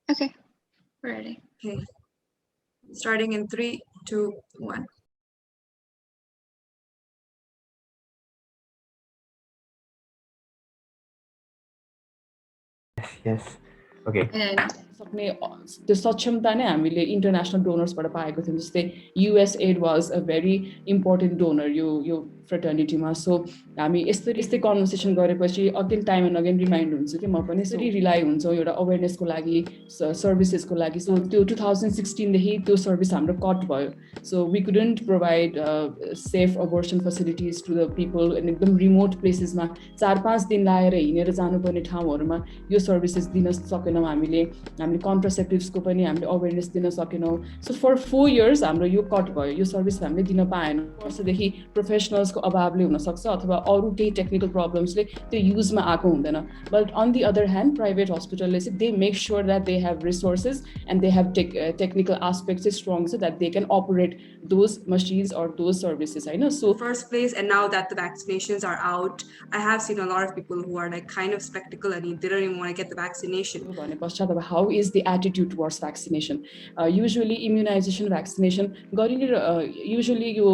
Okay, we're ready. Okay. Starting in 3, 2, 1. Yes. Okay. And सक्ने त्यो सक्षमता नै हामीले इन्टरनेसनल डोनर्सबाट पाएको थियौँ जस्तै USAID was a very important donor यो फ्रेटर्निटीमा सो हामी यस्तै यस्तै कन्भर्सेसन गरेपछि again time and again remind हुन्छु कि म पनि यसरी रिलाइ हुन्छौँ एउटा अवेरनेसको लागि सर्भिसेसको लागि सो त्यो 2016देखि त्यो सर्भिस हाम्रो कट भयो so we couldn't provide safe abortion facilities to the people and एकदम रिमोट प्लेसेसमा 4-5 दिन लाएर हिँडेर जानुपर्ने ठाउँहरूमा यो सर्भिसेस दिन सकेनौँ हामीले कन्ट्रासेप्टिभ्सको पनि हामीले अवेरनेस दिन सकेनौँ सो फर 4 इयर्स हाम्रो यो कट भयो यो सर्भिस हामीले दिन पाएनौँ वर्षदेखि प्रोफेसनल्सको अभावले हुनसक्छ अथवा अरू केही टेक्निकल प्रब्लम्सले त्यो युजमा आएको हुँदैन but on the other hand private हस्पिटलले चाहिँ they make sure that they have resources and they have technical aspect चाहिँ स्ट्रङ छ that they can operate those machines or those services होइन so First place, and now that the vaccinations are out, I have seen a lot of people who are like kind of skeptical and they don't even want to get the vaccination. भने पश्चात अब how is the attitude towards vaccination usually immunisation vaccination गरिने usually यो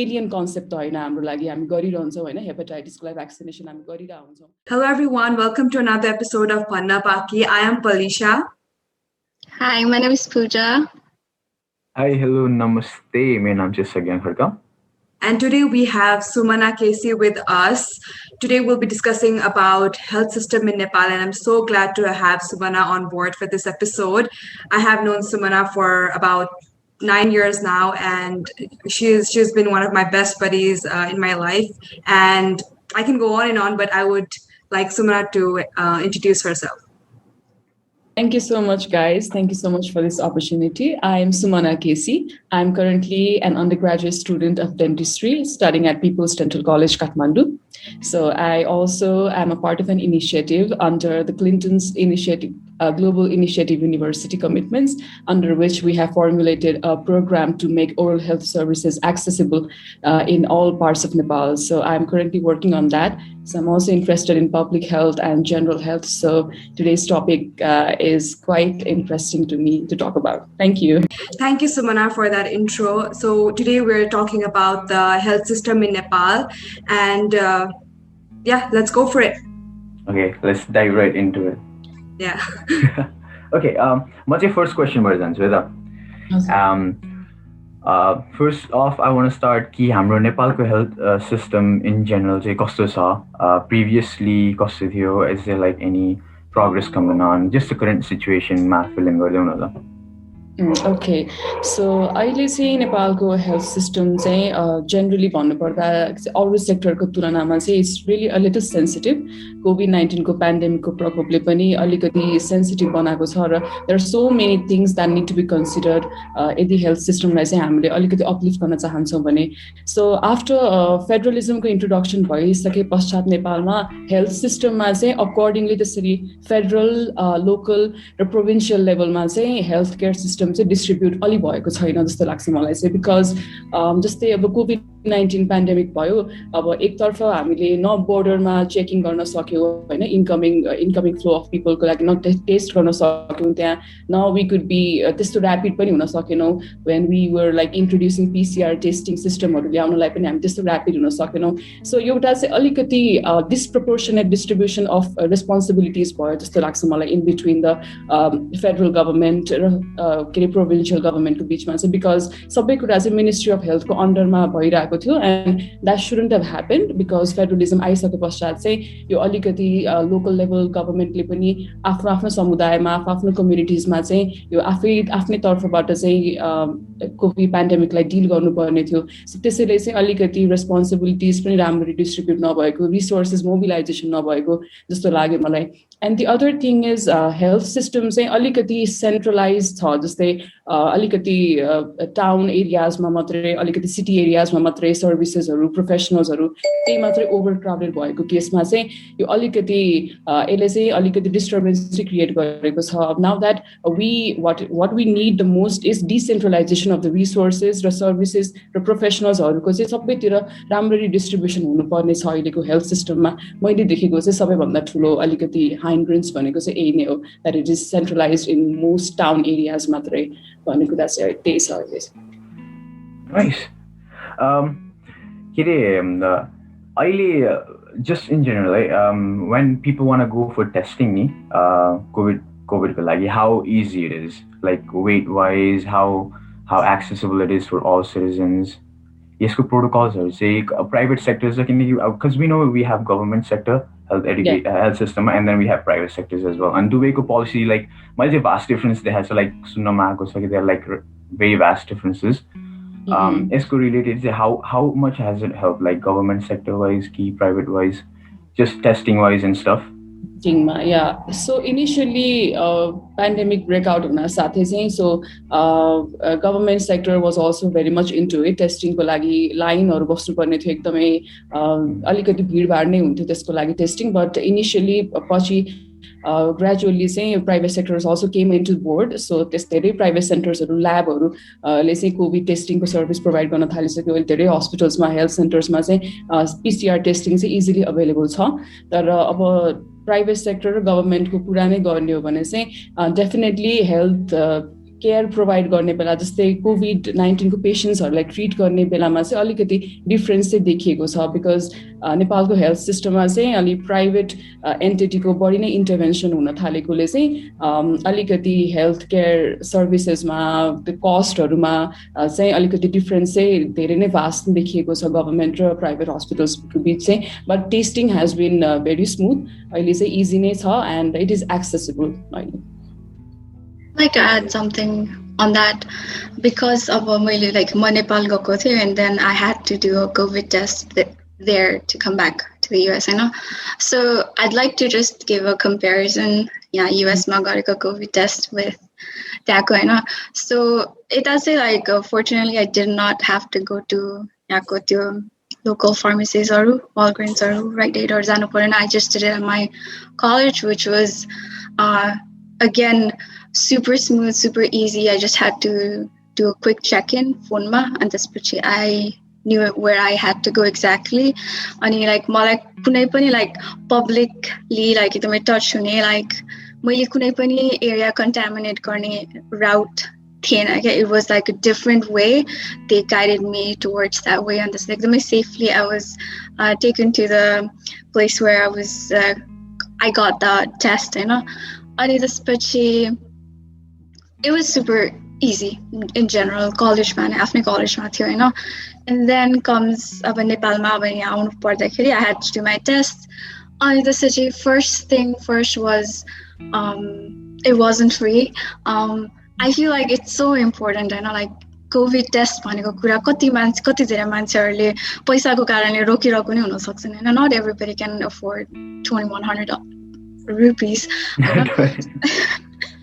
alien concept त होइन हाम्रो लागि हामी गरिरहन्छौँ होइन हेपाटाइटिसको लागि भ्याक्सिनेसन हामी गरिरहेको हुन्छौँ Hello everyone, welcome to another episode of Bhanna Baki. I am Palisha. hi, my name is Pooja. Hi, hello, namaste. My name is Sagyan Kharka. And today we have Sumana KC with us. Today we'll be discussing about health system in Nepal, and I'm so glad to have Sumana on board for this episode. I have known Sumana for about 9 years now, and she's been one of my best buddies in my life. And I can go on and on, but I would like Sumana to introduce herself. Thank you so much, guys. Thank you so much for this opportunity. I am Sumana KC. I'm currently an undergraduate student of Dentistry studying at People's Dental College, Kathmandu. So I also am a part of an initiative under the Clinton's initiative, Global Initiative University Commitments, under which we have formulated a program to make oral health services accessible in all parts of Nepal. So I'm currently working on that. So I'm also interested in public health and general health. So today's topic is quite interesting to me to talk about. Thank you. Thank you, Sumana, for that intro. So today we're talking about the health system in Nepal, and yeah, let's go for it. Okay, let's dive right into it. Yeah. Okay, my first question was answered. First off, I want to start कि हाम्रो नेपालको health system in general चाहिँ कस्तो छ previously कस्तो थियो is there like any progress coming on just the current situation मा fill in गरिदेऊ न त ओके सो अहिले चाहिँ नेपालको हेल्थ सिस्टम चाहिँ जेनरली भन्नुपर्दा अरू सेक्टरको तुलनामा चाहिँ it's really a little sensitive कोभिड-19को पेन्डेमिकको प्रकोपले पनि अलिकति सेन्सिटिभ बनाएको छ र there are so many things that need to be considered यदि हेल्थ सिस्टमलाई चाहिँ हामीले अलिकति अपलिफ्ट गर्न चाहन्छौँ भने सो आफ्टर फेडरलिजमको इन्ट्रोडक्सन भइसके पश्चात नेपालमा हेल्थ सिस्टममा चाहिँ अकर्डिङली त्यसरी फेडरल लोकल र प्रोभिन्सियल लेभलमा चाहिँ हेल्थ केयर सिस्टम चाहिँ डिस्ट्रिब्युट अलि भएको छैन जस्तो लाग्छ मलाई चाहिँ बिकज जस्तै अब कोभिड-19 पेन्डेमिक भयो अब एकतर्फ हामीले न बोर्डरमा चेकिङ गर्न सक्यौँ होइन इन्कमिङ फ्लो अफ पिपलको लागि न टेस्ट गर्न सक्यौँ त्यहाँ न वी कुड बी त्यस्तो ऱ्यापिड पनि हुन सकेनौँ when we were like introducing PCR testing सिस्टमहरू ल्याउनलाई पनि हामी त्यस्तो ऱ्यापिड हुन सकेनौँ सो एउटा चाहिँ अलिकति डिस्प्रपोर्सनेट डिस्ट्रिब्युसन अफ रेस्पोन्सिबिलिटिज भयो जस्तो लाग्छ मलाई in between the federal government र के अरे प्रोभिन्सियल गभर्मेन्टको बिचमा चाहिँ बिकज सबै कुरा चाहिँ मिनिस्ट्री अफ हेल्थको अन्डरमा भइरहेको थियो and that shouldn't have happen because federalism आइसके पश्चात चाहिँ यो अलिकति लोकल लेभल गभर्मेन्टले पनि आफ्नो आफ्नो समुदायमा आफ्नो कम्युनिटिजमा चाहिँ यो आफ्नै तर्फबाट चाहिँ कोभिड पेन्डेमिकलाई डिल गर्नुपर्ने थियो सो त्यसैले चाहिँ अलिकति रेस्पोन्सिबिलिटिज पनि राम्ररी डिस्ट्रिब्युट नभएको रिसोर्सेस मोबिलाइजेसन नभएको जस्तो लाग्यो मलाई and the other thing is health system चाहिँ अलिकति सेन्ट्रलाइज छ जस्तै अलिकति टाउन एरियाजमा मात्रै अलिकति सिटी एरियाजमा मात्रै सर्भिसेसहरू प्रोफेसनल्सहरू त्यही मात्रै ओभर क्राउडेड भएको केसमा चाहिँ यो अलिकति यसले चाहिँ अलिकति डिस्टर्बेन्स चाहिँ क्रिएट गरेको छ now that what we need the most is decentralisation of the resources र सर्भिसेस र प्रोफेसनल्सहरूको चाहिँ सबैतिर राम्ररी डिस्ट्रिब्युसन हुनुपर्ने छ अहिलेको हेल्थ सिस्टममा मैले देखेको चाहिँ सबैभन्दा ठुलो अलिकति hindrance भनेको चाहिँ यही नै हो that it is centralized in most town areas मात्रै भन्ने कुरा चाहिँ त्यही छ अहिले Nice. Just in general, when people want to go for testing, COVID ko lagi, how easy it is, like weight-wise, how accessible it is for all citizens. Yes, protocols are say private sectors, because we know we have government sector health system, and then we have private sectors as well. And do policy like there's a vast difference. They have so like they're like very vast differences. Esco related, how much has it helped, like government sector wise, key private wise, just testing wise and stuff? Yeah. So initially, pandemic breakout huna sathe chahi, so government sector was also very much into it. Testing ko lagi line haru basnu parne thyo ekdamai alikati bhid bhad nai huन्थ्यो त्यसको लागि testing, but initially पछि gradually say private sectors also came into board, so धेरै private centers haru lab haru ले चाहिँ covid testing को service provide गर्न थालिसक्यो अहिले धेरै hospitals मा health centers मा चाहिँ PCR testing चाहिँ easily available छ तर अब private sector र government को कुरा नै गर्ने हो भने चाहिँ definitely health care provide गर्ने बेला जस्तै COVID-19 को पेशेन्ट्सहरुलाई ट्रीट गर्ने बेलामा चाहिँ अलिकति डिफरेन्स चाहिँ देखिएको छ बिकज नेपालको हेल्थ सिस्टममा चाहिँ अलि प्राइभेट एन्टिटीको बढी नै इन्टरभेन्सन हुन थालेकोले चाहिँ अलिकति हेल्थ केयर सर्भिसेसमा त्यो कस्टहरुमा चाहिँ अलिकति डिफरेन्स चाहिँ धेरै नै भास्ट देखिएको छ गभर्नमेन्ट र प्राइभेट हस्पिटल्सको बीच चाहिँ but testing has been very smooth अहिले चाहिँ इजी नै छ एन्ड इट इज एक्सेसिबल अहिले I'd like to add something on that because of my Nepal gako थियो and then I had to do a COVID test there to come back to the US, So I'd like to just give a comparison. Yeah, US ma gareko COVID test with त्यहाँको So it does say fortunately I did not have to go to त्यहाँको त्यो local pharmacies or Walgreens or Rite Aid or जानु परेन. I just did it at my college, which was again super smooth, super easy. I just had to do a quick check-in phone ma and त्यसपछि I knew where I had to go exactly. अनि मलाई कुनै पनि publicly एकदमै touch हुने मैले कुनै पनि area contaminate गर्ने route थिएन क्या. It was a different way. They guided me towards that way and this एकदमै safely I was taken to the place where I was I got the test अनि त्यसपछि it was super easy in general. College man, after college ma थियो and then comes अब नेपालमा अब यहाँ आउनु पर्दाखेरि I had to do my test. अनि त्यसपछि first was it wasn't free. I feel like it's so important COVID test भनेको कुरा कति धेरै मान्छेहरुले पैसाको कारणले रोकिरहेको नि हुन सक्छन् not everybody can afford 2100 rupees.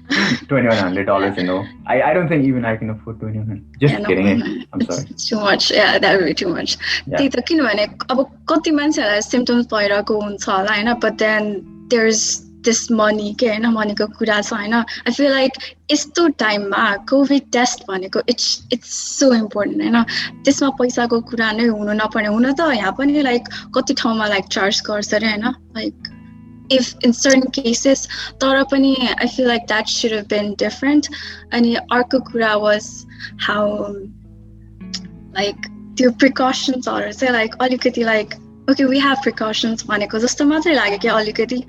$2,100, I don't think even I can afford $2,100. Just kidding. I'm sorry. It's too much. Yeah, that would be too much. त्यही त किनभने अब कति मान्छेहरुलाई सिम्पटम्स भइरहेको हुन्छ होला but then there's this money के मनीको कुरा छ I feel like यस्तो टाइममा कोभिड टेस्ट भनेको it's so important त्यसमा पैसाको कुरा नै हुनु नपर्ने हुन त यहाँ पनि कति ठाउँमा चार्ज गर्छ रे if in certain cases tara pani I feel like that should have been different. And arko kura was how the precautions are say alikati okay we have precautions bhaneko jasto matrai लाग्यो के alikati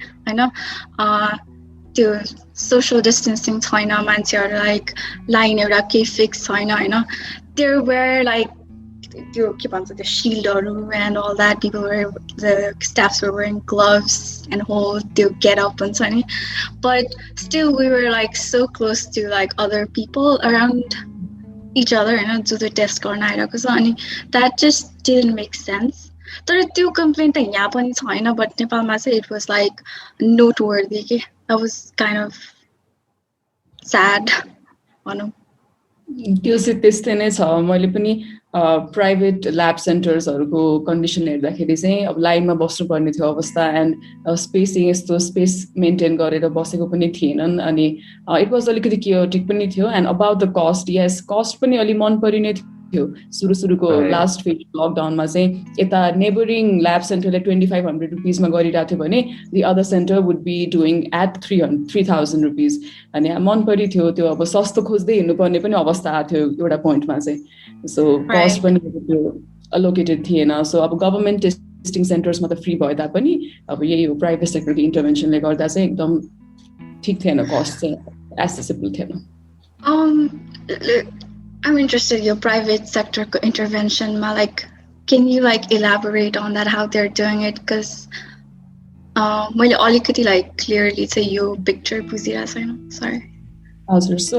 त्यो social distancing छैन मान्छेहरु line एउटा के fix छैन there were the shield and all that. The staffs were wearing gloves and whole get up and sunny, but still we were so close to other people around each other and do the test that just didn't make sense. तर त्यो complaint त यहाँ पनि छैन but नेपालमा चाहिँ it was noteworthy के that was kind of sad त्यो चाहिँ त्यस्तै नै छ मैले पनि प्राइभेट ल्याब सेन्टर्सहरुको कन्डिसन हेर्दाखेरि चाहिँ अब लाइनमा बस्नु पर्ने थियो अवस्था एन्ड स्पेसिङ यस्तो स्पेस मेन्टेन गरेर बसेको पनि थिएनन् अनि इट वाज अलिकति क्योटिक पनि थियो and about the cost yes cost पनि अलि मन परिने थियो सुरुको लास्ट फेज लकडाउनमा चाहिँ यता नेबरिङ ल्याब सेन्टरले 2500 रुपिसमा गरिरहेको थियो भने the other centre would be doing at 3000 rupees अनि मन परि थियो त्यो अब सस्तो खोज्दै हिँड्नुपर्ने पनि अवस्था आएको थियो एउटा पोइन्टमा चाहिँ सो कस्ट पनि त्यो अलोकेटेड थिएन सो अब गभर्मेन्ट टेस्टिङ सेन्टर्समा त फ्री भए तापनि अब यही हो प्राइभेट सेक्टरको इन्टरभेन्सनले गर्दा चाहिँ एकदम ठिक थिएन कस्ट चाहिँ एक्सेसिबल थिएन I'm interested in your private sector intervention. Like, can you like elaborate on that, how they're doing it? Because मैले अलिकति like clearly चाहिँ यो picture बुझिरहेको छैन. Sorry. हजुर सो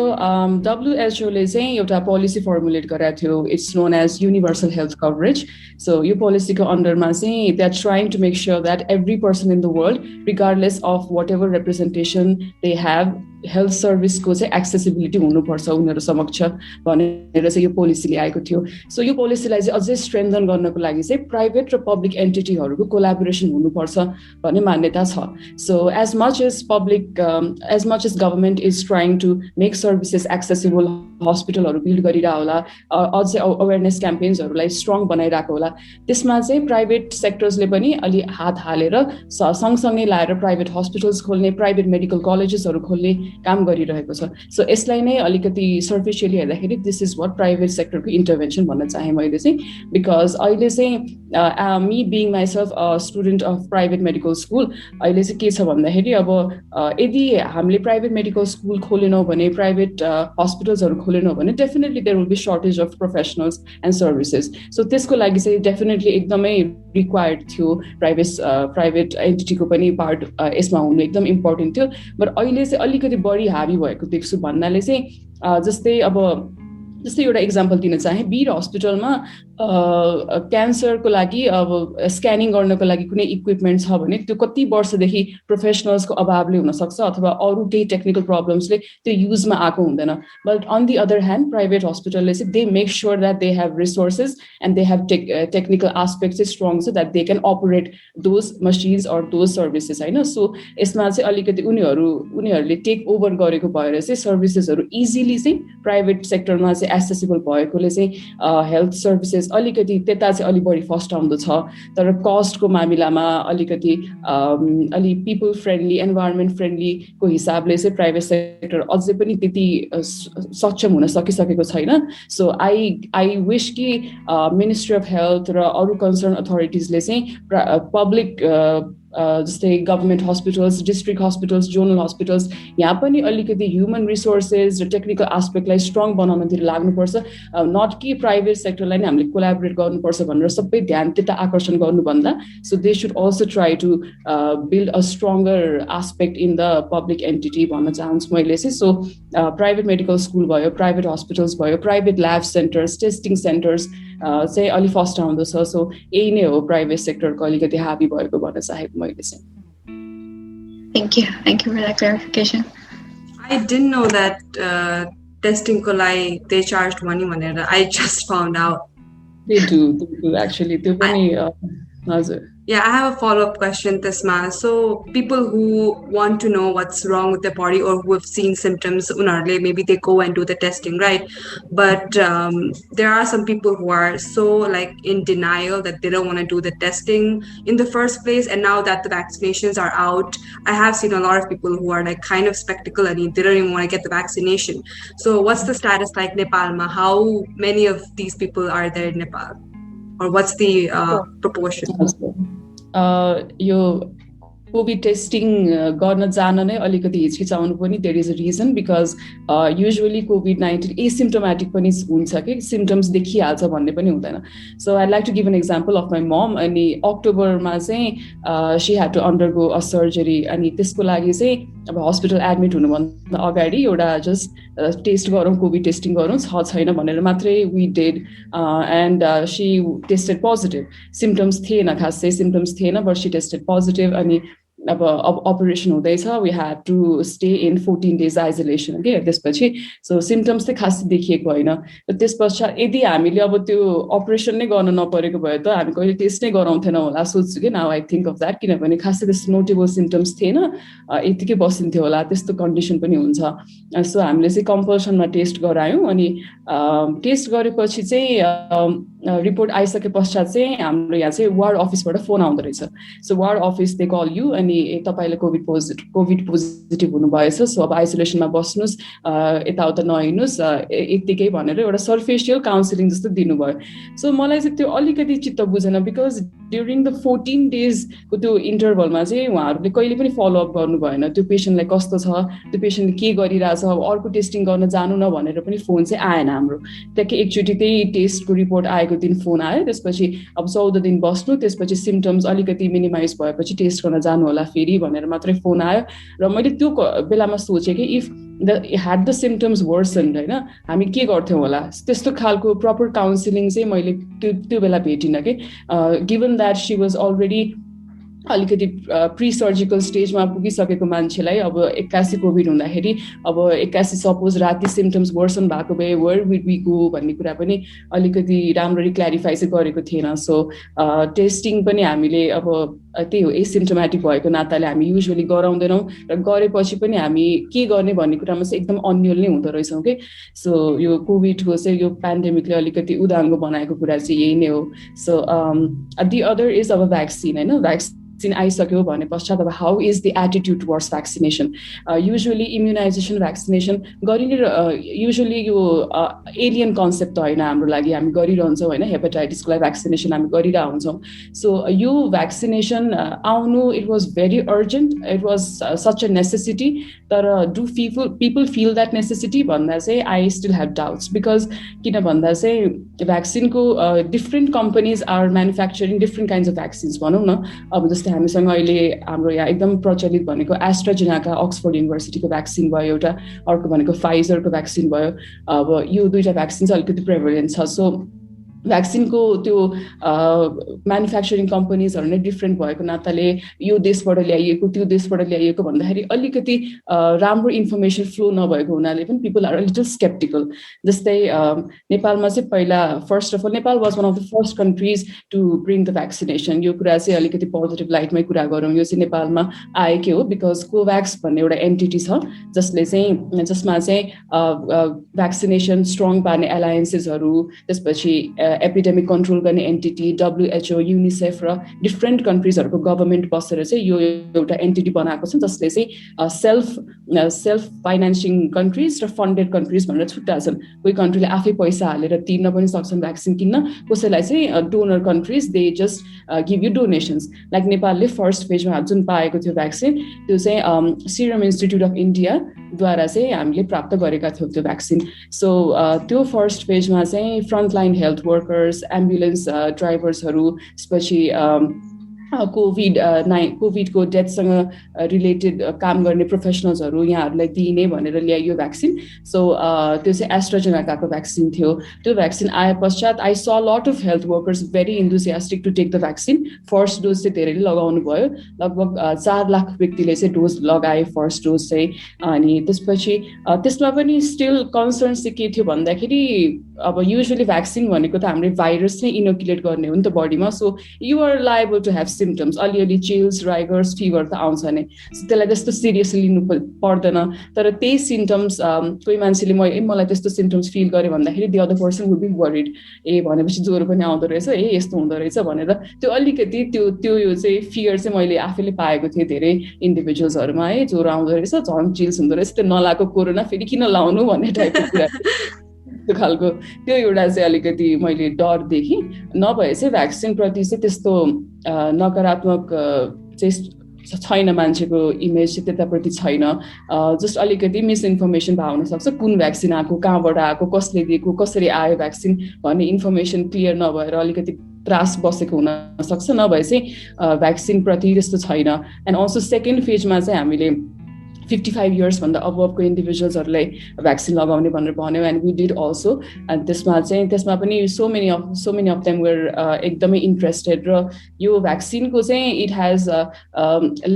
WHO ले चाहिँ एउटा पोलिसी फर्मुलेट गरेको थियो it's known as universal health coverage so यो पोलिसीको अन्डरमा चाहिँ they are trying to make sure that every person in the world regardless of whatever representation they have health सर्भिसको चाहिँ एक्सेसिबिलिटी हुनुपर्छ उनीहरू समक्ष भनेर चाहिँ यो पोलिसी ल्याएको थियो सो यो पोलिसीलाई चाहिँ अझै स्ट्रेन्थन गर्नको लागि चाहिँ प्राइभेट र पब्लिक एन्टिटीहरूको कोलाबोरेसन हुनुपर्छ भन्ने मान्यता छ so as much as government is trying to make services accessible हस्पिटलहरू बिल्ड गरिरहेको होला अझै अवेरनेस क्याम्पेन्सहरूलाई स्ट्रङ बनाइरहेको होला त्यसमा चाहिँ प्राइभेट सेक्टर्सले पनि अलि हात हालेर सँगसँगै लाएर प्राइभेट हस्पिटल्स खोल्ने प्राइभेट मेडिकल कलेजेसहरू खोल्ने काम गरिरहेको छ सो यसलाई नै अलिकति सर्फिसियली हेर्दाखेरि दिस इज वाट प्राइभेट सेक्टरको इन्टरभेन्सन भन्न चाहेँ मैले चाहिँ बिकज अहिले चाहिँ me being myself a student of private medical school अहिले चाहिँ के छ भन्दाखेरि अब यदि हामीले प्राइभेट मेडिकल स्कुल खोलेनौँ भने प्राइभेट हस्पिटल्सहरू खोलेनौँ भने definitely there will be shortage of professionals and services so त्यसको लागि चाहिँ डेफिनेटली एकदमै रिक्वायर्ड थियो प्राइभेट एन्टिटीको पनि पार्ट यसमा हुनु एकदम इम्पोर्टेन्ट थियो बट अहिले चाहिँ अलिकति बढी हावी भएको देख्छु भन्नाले चाहिँ जस्तै एउटा इक्जाम्पल दिन चाहे वीर हस्पिटलमा क्यान्सरको लागि अब स्क्यानिङ गर्नको लागि कुनै इक्विपमेन्ट छ भने त्यो कति वर्षदेखि प्रोफेसनल्सको अभावले हुनसक्छ अथवा अरू केही टेक्निकल प्रब्लम्सले त्यो युजमा आएको हुँदैन but on the other hand private हस्पिटलले चाहिँ they make sure that they have resources and they have technical aspect चाहिँ स्ट्रङ छ that they can operate those machines or those services होइन सो यसमा चाहिँ अलिकति उनीहरूले टेक ओभर गरेको भएर चाहिँ सर्भिसेसहरू इजिली चाहिँ प्राइभेट सेक्टरमा चाहिँ एक्सेसिबल भएकोले चाहिँ हेल्थ सर्भिसेस अलिकति त्यता चाहिँ अलि बढी फर्स्ट आउँदो छ तर कस्टको मामिलामा अलिकति अलि पिपल फ्रेन्डली एन्भाइरोमेन्ट फ्रेन्डलीको हिसाबले चाहिँ प्राइभेट सेक्टर अझै पनि त्यति सक्षम हुन सकिसकेको छैन सो आई विश कि मिनिस्ट्री अफ हेल्थ र अरू कन्सर्न अथोरिटिजले चाहिँ पब्लिक जस्तै government hospitals district hospitals zonal hospitals यहाँ पनि अलिकति ह्युमन रिसोर्सेस र टेक्निकल आस्पेक्टलाई स्ट्रङ बनाउनतिर लाग्नुपर्छ नट कि प्राइभेट सेक्टरलाई नै हामीले कोलाबोरेट गर्नुपर्छ भनेर सबै ध्यान त्यता आकर्षण गर्नुभन्दा so they should also try to build a stronger aspect in the public entity भन्न चाहन्छु मैले चाहिँ सो प्राइभेट मेडिकल स्कुल भयो प्राइभेट हस्पिटल्स भयो private lab centres testing centres चाहिँ अलि फर्स्ट आउँदो छ सो यही नै हो प्राइभेट सेक्टरको अलिकति हाबी भएको भन्न चाहेको मैले चाहिँ Thank you for that clarification. I didn't know that testing ko lai they charged money भनेर I just found out. They do actually त्यो पनि हजुर Yeah, I have a follow-up question, Tasma. So people who want to know what's wrong with their body or who have seen symptoms, maybe they go and do the testing, right? But there are some people who are so like in denial that they don't want to do the testing in the first place. And now that the vaccinations are out, I have seen a lot of people who are like kind of skeptical and they don't even want to get the vaccination. So what's the status like Nepal? How many of these people are there in Nepal? Or what's the proportion? यो covid testing गर्न जान नै अलिकति हिचकिचाउनु पनि there is a reason because usually COVID-19 asymptomatic पनि हुन्छ कि सिम्टम्स देखिहाल्छ भन्ने पनि हुँदैन so I like to give an example of my mom अनि अक्टोबरमा चाहिँ she had to undergo a surgery अनि त्यसको लागि चाहिँ अब हस्पिटल एडमिट हुनुभन्दा अगाडि एउटा जस्ट टेस्ट गरौँ कोभिड टेस्टिङ गरौँ छैन भनेर मात्रै we did and she tested positive symptoms थिएन खासै सिम्टम्स थिएन बट सी टेस्टेड पोजिटिभ अनि अब अपरेसन हुँदैछ, we had to stay in 14 days isolation के त्यसपछि। सो सिम्टम्स चाहिँ खासै देखिएको होइन। र त्यस पश्चात यदि हामीले अब त्यो अपरेसन नै गर्न नपरेको भए त हामी कहिले टेस्ट नै गराउँथेनौँ होला सोच्छु कि now I think of that, किनभने खासै त्यस्तो नोटेबल सिम्टम्स थिएन, यतिकै बसिन्थ्यो होला, त्यस्तो कन्डिसन पनि हुन्छ। सो हामीले चाहिँ कम्पल्सनमा टेस्ट गरायौँ अनि टेस्ट गरेपछि चाहिँ रिपोर्ट आइसके पश्चात चाहिँ हाम्रो यहाँ चाहिँ वार्ड अफिसबाट फोन आउँदो रहेछ। So ward office they call you अनि तपाईँले कोभिड पोजिटिभ हुनुभएछ, सो अब आइसोलेसनमा बस्नुहोस्, यताउता नहिँड्नुहोस् यत्तिकै भनेर एउटा सर्फेसियल काउन्सिलिङ जस्तो दिनुभयो। सो मलाई चाहिँ त्यो अलिकति चित्त बुझेन, बिकज ड्युरिङ द 14 daysको त्यो इन्टरभलमा चाहिँ उहाँहरूले कहिले पनि फलोअप गर्नु भएन, त्यो पेसेन्टलाई कस्तो छ, त्यो पेसेन्टले के गरिरहेछ, अर्को टेस्टिङ गर्न जानु न भनेर पनि फोन चाहिँ आएन हाम्रो। त्यहाँकै एकचोटि त्यही टेस्टको रिपोर्ट आएको दिन फोन आयो, त्यसपछि अब 14 दिन बस्नु, त्यसपछि सिम्टम्स अलिकति मिनिमाइज भएपछि टेस्ट गर्न जानु होला फेरि भनेर मात्रै फोन आयो। र मैले त्यो बेलामा सोचेँ कि if had the symptoms version होइन हामी के गर्थ्यौँ होला, त्यस्तो खालको प्रपर काउन्सिलिङ चाहिँ मैले त्यो बेला भेटिनँ कि given that she was already अलिकति प्री सर्जिकल स्टेजमा पुगिसकेको मान्छेलाई अब 81 कोभिड हुँदाखेरि अब 81 सपोज राति सिम्टम्स वर्सन भएको भए वेयर विड वी गो भन्ने कुरा पनि अलिकति राम्ररी क्ल्यारिफाई चाहिँ गरेको थिएन। सो टेस्टिङ पनि हामीले अब त्यही हो एसिम्टोमेटिक भएको नाताले हामी युजुअली गराउँदैनौँ र गरेपछि पनि हामी के गर्ने भन्ने कुरामा चाहिँ एकदम अन्यल नै हुँदो रहेछौँ कि। सो यो कोभिडको चाहिँ यो पेन्डेमिकले अलिकति उदाङ्गो बनाएको कुरा चाहिँ यही नै हो। सो दि अदर इज अब भ्याक्सिन होइन, भ्याक्सिन आइसक्यो भने पश्चात अब how is the attitude towards vaccination. Usually immunisation vaccination गरिने युजुअली यो एलियन कन्सेप्ट त होइन हाम्रो लागि, हामी गरिरहन्छौँ होइन, हेपाटाइटिसको लागि भ्याक्सिनेसन हामी गरिरहेको हुन्छौँ। सो यो भ्याक्सिनेसन आउनु it was very urgent, it was such a necessity, तर do people feel that necessity भन्दा चाहिँ I still have doubts, because किन भन्दा चाहिँ भ्याक्सिनको different companies are manufacturing different kinds of vaccines भनौँ न। अब जस्तै हामीसँग अहिले हाम्रो यहाँ एकदम प्रचलित भनेको एस्ट्राजेनेका अक्सफोर्ड युनिभर्सिटीको भ्याक्सिन भयो एउटा, अर्को भनेको फाइजरको भ्याक्सिन भयो। अब यो दुईवटा भ्याक्सिन चाहिँ अलिकति प्रेभलेन्ट छ। सो भ्याक्सिनको त्यो म्यानुफ्याक्चरिङ कम्पनीजहरू नै डिफ्रेन्ट भएको नाताले यो देशबाट ल्याइएको त्यो देशबाट ल्याइएको भन्दाखेरि अलिकति राम्रो इन्फर्मेसन फ्लो नभएको हुनाले पनि पिपल आर लिटल स्केप्टिकल। जस्तै नेपालमा चाहिँ पहिला first of all Nepal was one of the first countries to bring the vaccination. यो कुरा चाहिँ अलिकति पोजिटिभ लाइटमै कुरा गरौँ, यो चाहिँ नेपालमा आएकै हो बिकज कोभ्याक्स भन्ने एउटा एन्टिटी छ जसमा चाहिँ भ्याक्सिनेसन स्ट्रङ पार्ने एलायन्सेसहरू, त्यसपछि एपिडेमिक कन्ट्रोल गर्ने एन्टिटी WHO युनिसेफ र डिफ्रेन्ट कन्ट्रिजहरूको गभर्मेन्ट बसेर चाहिँ यो एउटा एन्टिटी बनाएको छ जसले चाहिँ सेल्फ फाइनेन्सिङ कन्ट्रिज र फन्डेड कन्ट्रिज भनेर छुट्टा छन्। कोही कन्ट्रीले आफै पैसा हालेर तिर्न पनि सक्छन् भ्याक्सिन किन्न, कसैलाई चाहिँ donor countries they just give you donations. Like नेपालले फर्स्ट फेजमा जुन पाएको थियो भ्याक्सिन त्यो चाहिँ सिरम इन्स्टिट्युट अफ इन्डियाद्वारा चाहिँ हामीले प्राप्त गरेका थियौँ त्यो भ्याक्सिन। सो त्यो फर्स्ट फेजमा चाहिँ फ्रन्टलाइन हेल्थ वर्कर्स, एम्बुलेन्स ड्राइभर्सहरू, त्यसपछि कोभिडको डेथसँग रिलेटेड काम गर्ने प्रोफेसनल्सहरू यहाँहरूलाई दिइने भनेर ल्याइयो भ्याक्सिन। सो त्यो चाहिँ एस्ट्राजेनेकाको भ्याक्सिन थियो। त्यो भ्याक्सिन आए पश्चात I saw lot of health workers very enthusiastic to take the vaccine. First dose चाहिँ धेरैले लगाउनु भयो, लगभग 4 लाख व्यक्तिले चाहिँ डोज लगाए फर्स्ट डोज चाहिँ। अनि त्यसपछि त्यसमा पनि स्टिल कन्सर्न चाहिँ के थियो भन्दाखेरि अब युजुअली भ्याक्सिन भनेको त हामीले भाइरस नै इनोकुलेट गर्ने हो नि त बडीमा। So you are liable to have symptoms, अलिअलि चिल्स, राइगर्स, फिभर त आउँछ नै, त्यसलाई त्यस्तो सिरियसली लिनु पर्दैन। तर त्यही सिम्टम्स कोही मान्छेले मलाई त्यस्तो सिम्टम्स फिल गरेँ भन्दाखेरि the other person would be worried, भनेपछि ज्वरो पनि आउँदो रहेछ, यस्तो हुँदो रहेछ भनेर त्यो अलिकति त्यो यो चाहिँ फियर चाहिँ मैले आफैले पाएको थिएँ धेरै इन्डिभिजुअल्सहरूमा, ज्वरो आउँदो रहेछ, झन् चिल्स हुँदो रहेछ, त्यो नलाएको कोरोना फेरि किन लाउनु भन्ने टाइपको कुरा त्यो खालको त्यो एउटा चाहिँ अलिकति मैले डर देखेँ। नभए चाहिँ भ्याक्सिन प्रति चाहिँ त्यस्तो नकारात्मक चाहिँ छैन, मान्छेको इमेज चाहिँ त्यताप्रति छैन। जस्ट अलिकति मिसइन्फर्मेसन भएको हुनसक्छ, कुन भ्याक्सिन आएको, कहाँबाट आएको, कसले दिएको, कसरी आयो भ्याक्सिन भन्ने इन्फर्मेसन क्लियर नभएर अलिकति त्रास बसेको हुनसक्छ। नभए चाहिँ भ्याक्सिन प्रति त्यस्तो छैन। एन्ड अल्सो सेकेन्ड फेजमा चाहिँ हामीले 55 years भन्दा अबभको इन्डिभिजुअल्सहरूलाई भ्याक्सिन लगाउने भनेर भन्यो and we did also and त्यसमा पनि so many of them were एकदमै इन्ट्रेस्टेड र यो भ्याक्सिनको चाहिँ it has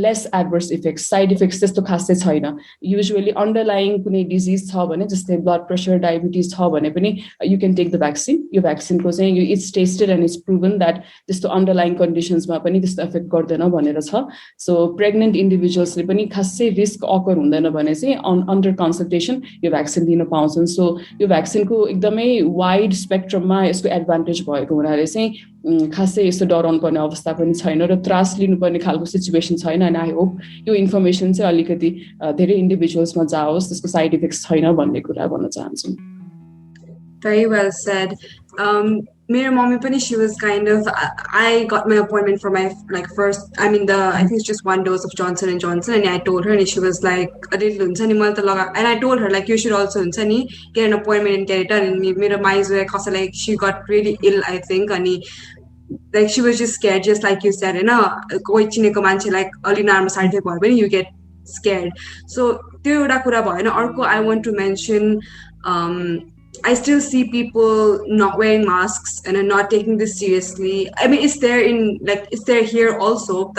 less adverse effects side effects त्यस्तो खासै छैन युजुअली अन्डरलाइङ कुनै डिजिज छ भने जस्तै ब्लड प्रेसर डायबिटिज छ भने पनि you can take the vaccine यो भ्याक्सिनको चाहिँ it's tested and it's proven that त्यस्तो अन्डरलाइङ कन्डिसन्समा पनि त्यस्तो एफेक्ट गर्दैन भनेर छ सो प्रेग्नेन्ट इन्डिभिजुअल्सले पनि खासै रिस्क अकर हुँदैन भने चाहिँ अन्डर कन्सल्टेसन यो भ्याक्सिन दिन पाउँछन् सो यो भ्याक्सिनको एकदमै वाइड स्पेक्ट्रममा यसको एडभान्टेज भएको हुनाले चाहिँ खासै यस्तो डराउनु पर्ने अवस्था पनि छैन र त्रास लिनुपर्ने खालको सिचुएसन छैन एन्ड आई होप यो इन्फर्मेसन चाहिँ अलिकति धेरै इन्डिभिजुअल्समा जाओस् त्यसको साइड इफेक्ट्स छैन भन्ने कुरा भन्न चाहन्छु Very well said. My mommy, she was kind of, I got my appointment for my first, I think it's just one dose of Johnson & Johnson, and I told her, and she was like, and I told her, like, you should also get an appointment and get it done. And like, she got really ill, I think, and like, she was just scared, just like you said, like, early normal side effect, when you get scared. So, I want to mention, I still see people not wearing masks and are not taking this seriously. I mean, it's there here also.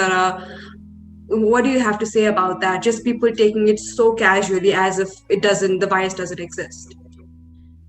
What do you have to say about that? Just people taking it so casually as if the virus doesn't exist.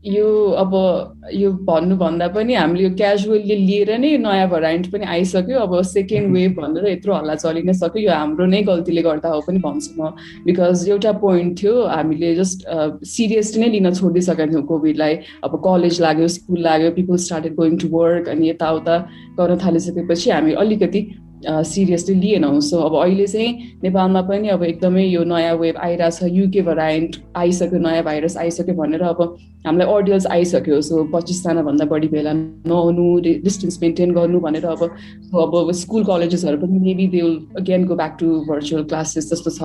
यो भन्नुभन्दा पनि हामीले यो casually लिएर नै नयाँ भराइन्ट पनि आइसक्यो अब सेकेन्ड वेभ भनेर यत्रो हल्ला चलि नै सक्यो यो हाम्रो नै गल्तीले गर्दा हो पनि भन्छु म बिकज एउटा पोइन्ट थियो हामीले जस्ट सिरियसली नै लिन छोडिसकेका थियौँ कोभिडलाई अब कलेज लाग्यो स्कुल लाग्यो people started going to work अनि यताउता गर्न थालिसकेपछि हामी अलिकति सिरियसली लिएनौँ सो अब अहिले चाहिँ नेपालमा पनि अब एकदमै यो नयाँ वेभ आइरहेछ युके भराइन्ट आइसक्यो नयाँ भाइरस आइसक्यो भनेर अब हामीलाई अर्डियल्स आइसक्यो सो 25 जनाभन्दा बढी भेला नहुनु डिस्टेन्स मेन्टेन गर्नु भनेर अब स्कुल कलेजेसहरू पनि maybe they will again go back to virtual classes जस्तो छ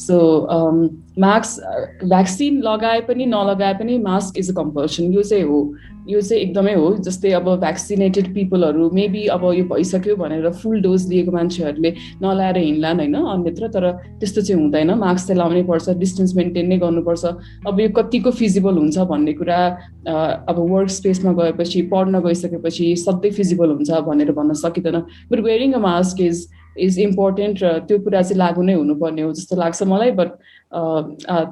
सो मास्क भ्याक्सिन लगाए पनि नलगाए पनि मास्क इज अ कम्पल्सन यो चाहिँ एकदमै हो जस्तै अब भ्याक्सिनेटेड पिपलहरू मेबी अब यो भइसक्यो भनेर फुल डोज लिएको मान्छेहरूले नलाएर हिँड्लान् होइन अन्यत्र तर त्यस्तो चाहिँ हुँदैन मास्क चाहिँ लाउनै पर्छ डिस्टेन्स मेन्टेन नै गर्नुपर्छ अब यो कतिको फिजिबल हुन्छ भन्ने कुरा अब वर्क स्पेसमा गएपछि पढ्न गइसकेपछि सधैँ फिजिबल हुन्छ भनेर भन्न सकिँदैन but wearing a mask is important र त्यो कुरा चाहिँ लागु नै हुनुपर्ने हो जस्तो लाग्छ मलाई बट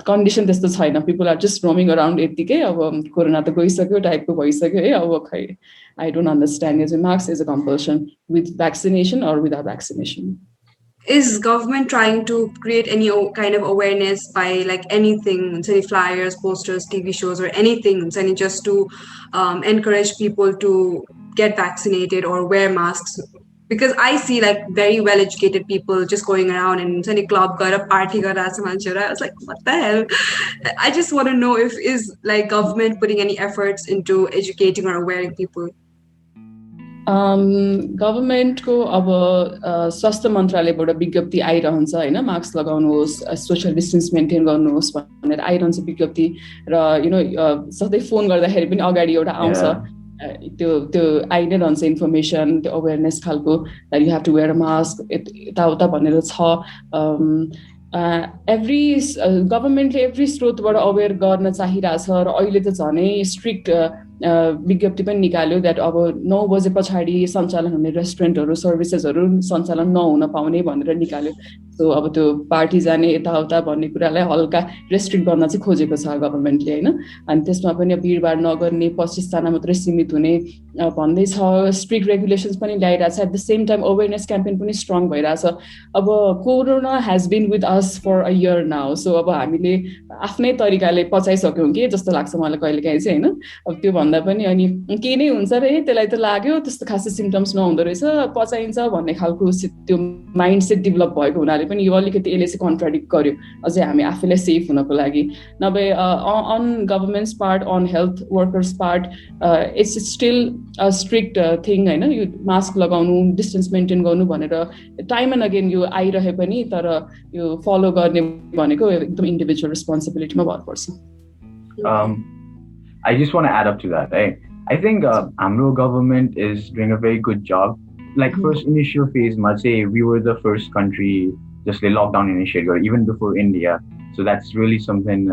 कन्डिसन त्यस्तो छैन people are just roaming around यत्तिकै अब कोरोना त गइसक्यो टाइपको भइसक्यो है अब खै आई डोन्ट अन्डरस्ट्यान्ड यो mask is a compulsion with vaccination or without vaccination Is government trying to create any kind of awareness by like anything, say flyers, posters, TV shows, or anything, just to encourage people to get vaccinated or wear masks? Because I see like very well-educated people just going around and any club got a party got I was like, what the hell? I just want to know if is like government putting any efforts into educating or awareing people. गभर्मेन्टको अब स्वास्थ्य मन्त्रालयबाट विज्ञप्ति आइरहन्छ होइन mask लगाउनुहोस् social distance maintain गर्नुहोस् भनेर आइरहन्छ विज्ञप्ति र सधैँ फोन गर्दाखेरि पनि अगाडि एउटा आउँछ त्यो आइ नै रहन्छ इन्फर्मेसन त्यो अवेरनेस खालको that you have to wear a mask यताउता भनेर छ गभर्मेन्टले एभ्री स्रोतबाट अवेर गर्न चाहिरहेछ र अहिले त झनै स्ट्रिक्ट विज्ञप्ति पनि निकाल्यो द्याट अब 9 बजे पछाडि सञ्चालन हुने रेस्टुरेन्टहरू सर्भिसेसहरू सञ्चालन नहुन पाउने भनेर निकाल्यो सो अब त्यो पार्टी जाने यताउता भन्ने कुरालाई हल्का रेस्ट्रिक्ट गर्न चाहिँ खोजेको छ गभर्मेन्टले होइन अनि त्यसमा पनि भिडभाड नगर्ने 25 जना मात्रै सीमित हुने भन्दै छ स्ट्रिक्ट रेगुलेसन्स पनि ल्याइरहेछ at the same time awareness campaign पनि स्ट्रङ भइरहेछ अब corona has been with us for a year now so अब हामीले आफ्नै तरिकाले पचाइसक्यौँ कि जस्तो लाग्छ मलाई कहिलेकाहीँ चाहिँ होइन अब त्यो भन्दा पनि अनि के नै हुन्छ रे त्यसलाई त लाग्यो त्यस्तो खासै सिम्टम्स नहुँदो रहेछ पचाइन्छ भन्ने खालको त्यो माइन्ड सेट डेभलप भएको हुनाले पनि यो अलिकति यसले चाहिँ कन्ट्राडिक्ट गर्यो अझै हामी आफैलाई सेफ हुनको लागि नभए on government's part on health workers part it's still a strict thing होइन यो मास्क लगाउनु डिस्टेन्स मेन्टेन गर्नु भनेर टाइम एन्ड अगेन यो आइरहे पनि तर यो फलो गर्ने भनेको एकदम इन्डिभिजुअल रेस्पोन्सिबिलिटीमा भर पर्छ I just want to add up to that. I think our government is doing a very good job. Like first initial phase, we were the first country just lockdown initiated, even before India. So that's really something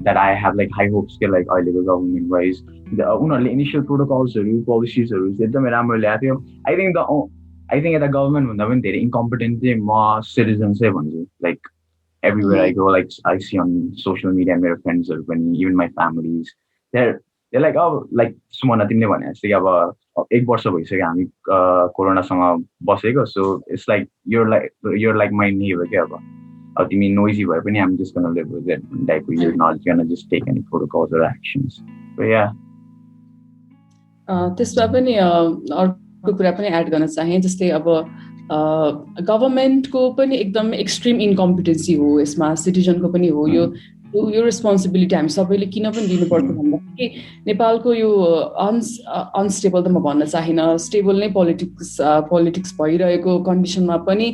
that I have like high hopes के like अहिलेको government wise उनीहरूले initial protocols policies एकदमै राम्रो ल्याएको थियो. I think the government भन्दा पनि धेरै incompetent चाहिँ म citizens चाहिँ भन्छु. Like everywhere I go, like I see on social media, my friends or even my families, they're like, oh, like Sumana तिमीले भने जस्तै अब एक वर्ष भइसक्यो हामी कोरोनासँग बसेको. So it's like you're like my neighbor के अब तिमी noisy भए पनि I'm just gonna live with it. Like you're not gonna just take any protocols or actions. So yeah. त्यसमा पनि अर्को कुरा पनि एड गर्न चाहे जस्तै अब गभर्मेन्टको पनि एकदम एक्सट्रिम इन्कम्पिटेन्सी हो यसमा सिटिजनको पनि हो यो रेस्पोन्सिबिलिटी हामी सबैले किन पनि दिनुपर्छ भन्दाखेरि नेपालको यो अनस्टेबल त म भन्न चाहिन स्टेबल नै पोलिटिक्स भइरहेको कन्डिसनमा पनि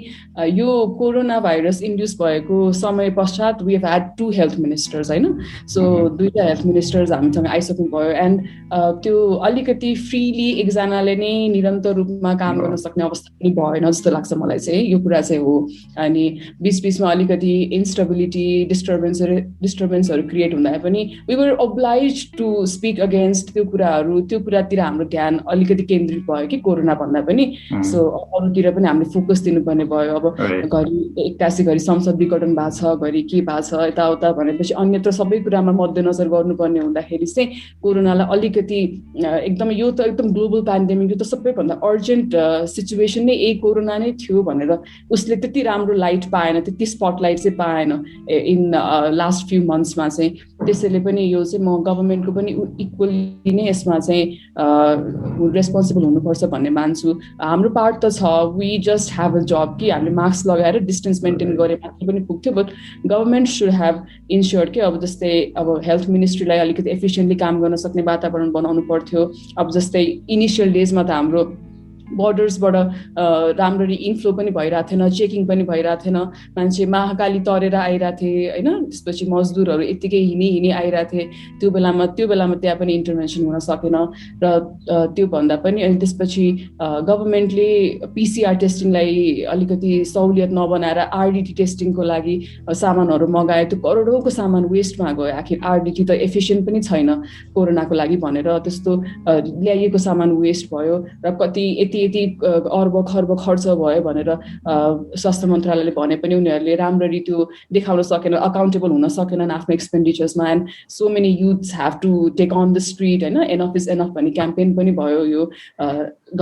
यो कोरोना भाइरस इन्ड्युस भएको समय पश्चात we have had 2 health ministers हैन सो दुईटा हेल्थ मिनिस्टर्स हामीसँग आइसक्नु भयो एन्ड त्यो अलिकति फ्रीली एकजनाले नै निरन्तर रूपमा काम गर्न सक्ने अवस्था पनि भएन जस्तो लाग्छ मलाई चाहिँ यो कुरा चाहिँ हो. अनि बीचमा अलिकति इन्स्टेबिलिटी डिस्टर्बेन्सहरू क्रिएट हुँदा पनि we were obliged to speak against त्यो कुरातिर हाम्रो ध्यान अलिकति केन्द्रित भयो कि कोरोना भन्दा पनि. सो अरूतिर पनि हामीले फोकस दिनुपर्ने भयो. अब घरि एक्कासी घरि संसद विघटन भएको छ घरि के भएको छ यताउता भनेपछि अन्यत्र सबै कुरामा मध्यनजर गर्नुपर्ने हुँदाखेरि चाहिँ कोरोनालाई अलिकति एकदम यो त एकदम ग्लोबल पेन्डेमिक यो त सबैभन्दा अर्जेन्ट सिचुएसन नै यही कोरोना नै थियो भनेर उसले त्यति राम्रो लाइट पाएन त्यति स्पटलाइट चाहिँ पाएन इन लास्ट फ्यु मन्थ्समा चाहिँ. त्यसैले पनि यो चाहिँ म गभर्मेन्टको पनि इक्वली नै यसमा चाहिँ रेस्पोन्सिबल हुनुपर्छ भन्ने मान्छु. हाम्रो पार्ट त छ वी जस्ट ह्याभ अ जब कि हामीले मास्क लगाएर डिस्टेन्स मेन्टेन गरे मात्र पनि पुग्थ्यो. But government should have ensure कि अब जस्तै अब हेल्थ मिनिस्ट्रीलाई अलिकति एफिसियन्टली काम गर्न सक्ने वातावरण बनाउनु पर्थ्यो. अब जस्तै इनिसियल डेजमा त हाम्रो बोर्डर्सबाट राम्ररी इन्फ्लो पनि भइरहेको थिएन चेकिङ पनि भइरहेको थिएन मान्छे महाकाली तरेर आइरहेको थिए होइन. त्यसपछि मजदुरहरू यत्तिकै हिँडी आइरहेको थिए त्यो बेलामा त्यहाँ पनि इन्टरभेन्सन हुन सकेन र त्यो भन्दा पनि अनि त्यसपछि गभर्मेन्टले पिसिआर टेस्टिङलाई अलिकति सहुलियत नबनाएर आरडिटी टेस्टिङको लागि सामानहरू मगायो. त्यो करोडौँको सामान वेस्टमा गयो. आखिर आरडिटी त एफिसियन्ट पनि छैन कोरोनाको लागि भनेर त्यस्तो ल्याइएको सामान वेस्ट भयो र कति यति अर्ब खर्ब खर्च भयो भनेर स्वास्थ्य मन्त्रालयले भने पनि उनीहरूले राम्ररी त्यो देखाउन सकेन अकाउन्टेबल हुन सकेनन् आफ्नो एक्सपेन्डिचर्समा. And so many youths have to take on the street होइन एनफ इज एनफ भन्ने क्याम्पेन पनि भयो. यो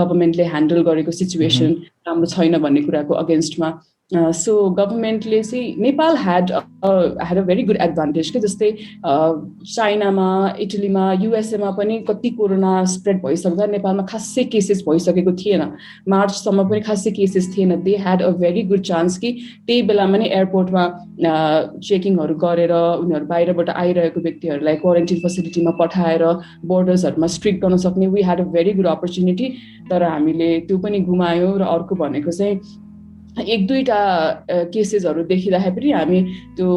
गभर्मेन्टले ह्यान्डल गरेको सिचुएसन राम्रो छैन भन्ने कुराको अगेन्स्टमा. सो गभर्मेन्टले चाहिँ Nepal had a very good advantage के जस्तै चाइनामा इटलीमा युएसएमा पनि कति कोरोना स्प्रेड भइसक्दा नेपालमा खासै केसेस भइसकेको थिएन. मार्चसम्म पनि खासै केसेस थिएन. They had a very good chance कि त्यही बेलामा नै एयरपोर्टमा चेकिङहरू गरेर उनीहरू बाहिरबाट आइरहेको व्यक्तिहरूलाई क्वारेन्टिन फेसिलिटीमा पठाएर बोर्डर्सहरूमा स्ट्रिक्ट गर्न सक्ने we had a very good opportunity. तर हामीले त्यो पनि गुमायौँ. र अर्को भनेको चाहिँ एक दुईटा केसेसहरू देखिँदाखेरि पनि हामी त्यो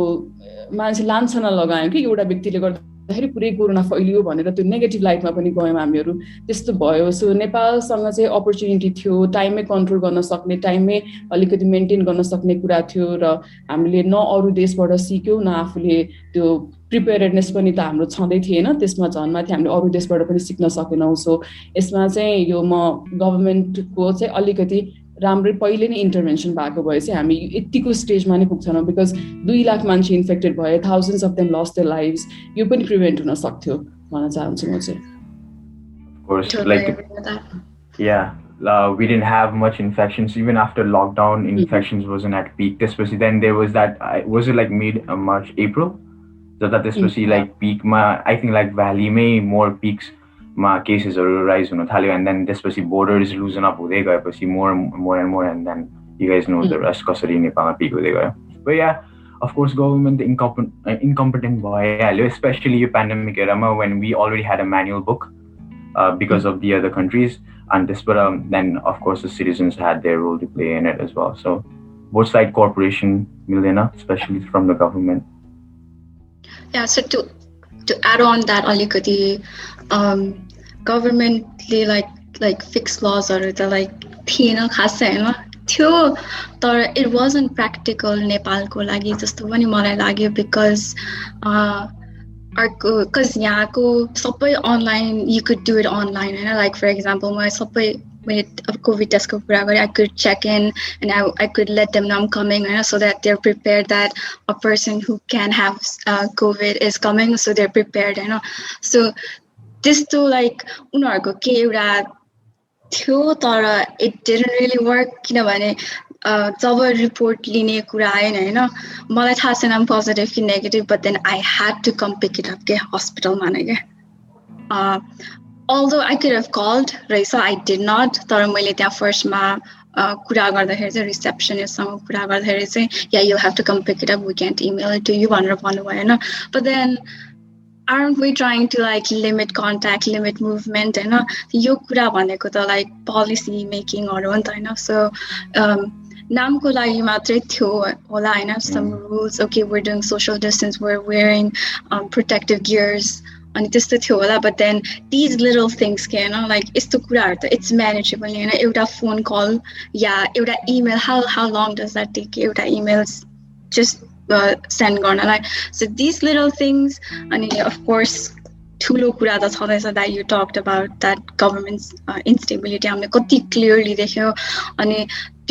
मान्छे लान्छना लगायौँ कि एउटा व्यक्तिले गर्दाखेरि पुरै कोरोना फैलियो भनेर त्यो नेगेटिभ लाइटमा पनि गयौँ हामीहरू. त्यस्तो भयो. सो नेपालसँग चाहिँ अपर्च्युनिटी थियो टाइममै कन्ट्रोल गर्न सक्ने टाइममै अलिकति मेन्टेन गर्न सक्ने कुरा थियो र हामीले न अरू देशबाट सिक्यौँ न आफूले त्यो प्रिपेयर्डनेस पनि त हाम्रो छँदै थिएन. त्यसमा झन्माथि हामीले अरू देशबाट पनि सिक्न सकेनौँ. सो यसमा चाहिँ यो म गभर्मेन्टको चाहिँ अलिकति राम्रै पहिले नै इन्टरभेन्सन भएको भए चाहिँ हामी यतिको स्टेजमा नै पुग्छौँ. बिकज 2 लाख मान्छे इन्फेक्टेड भए thousands of them lost their lives. यो पनि प्रिभेन्ट हुन सक्थ्यो भन्न चाहन्छु म चाहिँ. Of course, we didn't have much infections even after lockdown. Infections wasn't at peak. Especially then there was that was it like mid-March, April? So that especially like peak I think like Valley may more peaks cases are rise and then especially borders loosen up more and more and then you guys know the rest peak. But yeah, of course government incompetent especially pandemic era when we already had a manual book because of the other countries and this but then of course the citizens had their role to play in it as well. So both side cooperation Milena, especially from the government. Yeah, so to add on that alikati government like fixed laws or the like थिएन खासै हैन थियो तर it wasn't practical नेपालको लागि जस्तो पनि मलाई लाग्यो बिकज अर्को बिकज यहाँको सबै online you could do it online होइन लाइक फर इक्जाम्पल मैले सबै मैले कोभिड टेस्टको कुरा गरेँ I could check in and I could let them know I'm coming होइन so that they are prepare that a person who can have covid is coming so they are prepared होइन so त्यस्तो like उनीहरूको के एउटा थियो तर it didn't really work किनभने जब report लिने कुरा आएन होइन मलाई थाहा छैन आम पोजिटिभ कि negative but then I had to come pick it up के हस्पिटलमा नै क्या although I could have called रहेछ आई डिड नट तर मैले त्यहाँ फर्स्टमा कुरा गर्दाखेरि चाहिँ रिसेप्सनिस्टसँग कुरा गर्दाखेरि चाहिँ yeah you have to come pick it up we can't email to you भनेर भन्नुभयो होइन but then aren't we trying to like limit contact, limit movement, and yo kura bhaneko ta like policy making or one time. So namko lagi matre thyo hola haina some rules. Okay, we're doing social distance, we're wearing protective gears. And त्यस्तो थियो होला but then these little things के हैन like यस्तो कुराहरु त it's manageable हैन एउटा phone call या एउटा email how long does that take एउटा emails just send गर्नलाई so these little things and of course ठुलो कुरा त छँदैछ that you talked about that government's instability हामीले कति clearly देख्यो अनि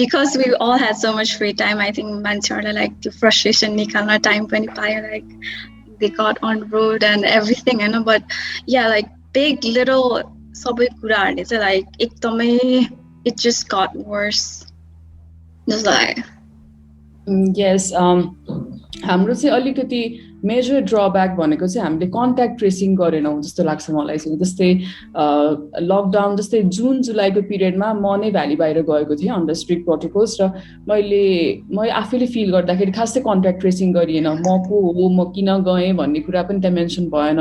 because we all had so much free time I think मान्छेहरुलाई like त्यो frustration निकाल्न time पनि पायो like they got on road and everything and but yeah like big little सबै कुराहरुले चाहिँ like एकदमै it just got worse just like yes हाम्रो चाहिँ अलिकति मेजर ड्रब्याक भनेको चाहिँ हामीले कन्ट्याक्ट ट्रेसिङ गरेनौँ जस्तो लाग्छ मलाई चाहिँ जस्तै लकडाउन जस्तै जुन जुलाईको पिरियडमा म नै भ्याली बाहिर गएको थिएँ अन्डर स्ट्रिक्ट प्रोटोकल्स र मैले आफैले फिल गर्दाखेरि खासै कन्ट्याक्ट ट्रेसिङ गरिएन म को हो म किन गएँ भन्ने कुरा पनि त्यहाँ मेन्सन भएन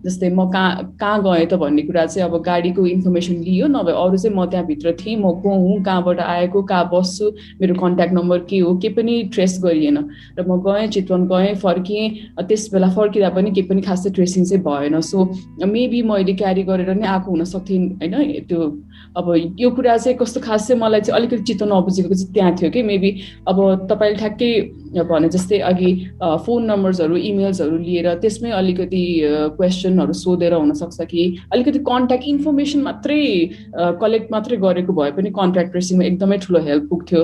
जस्तै म कहाँ गएँ त भन्ने कुरा चाहिँ अब गाडीको इन्फर्मेसन लियो नभए अरू चाहिँ म त्यहाँभित्र थिएँ म को हुँ कहाँबाट आएको कहाँ बस्छु मेरो कन्ट्याक्ट नम्बर के हो के पनि ट्रेस गरिएन र म गएँ चितवन गएँ फर्किएँ त्यस बेला फर्किँदा पनि केही पनि खासै ट्रेसिङ चाहिँ भएन सो मेबी मैले क्यारी गरेर नै आएको हुन सक्थेँ होइन त्यो अब यो कुरा चाहिँ कस्तो खास चाहिँ मलाई चाहिँ अलिकति चित्त नबुझेको चाहिँ त्यहाँ थियो कि मेबी अब तपाईँले ठ्याक्कै भने जस्तै अघि फोन नम्बर्सहरू इमेल्सहरू लिएर त्यसमै अलिकति क्वेसनहरू सोधेर हुनसक्छ कि अलिकति कन्ट्याक्ट इन्फर्मेसन मात्रै कलेक्ट मात्रै गरेको भए पनि कन्ट्याक्ट ट्रेसिङमा एकदमै ठुलो हेल्प पुग्थ्यो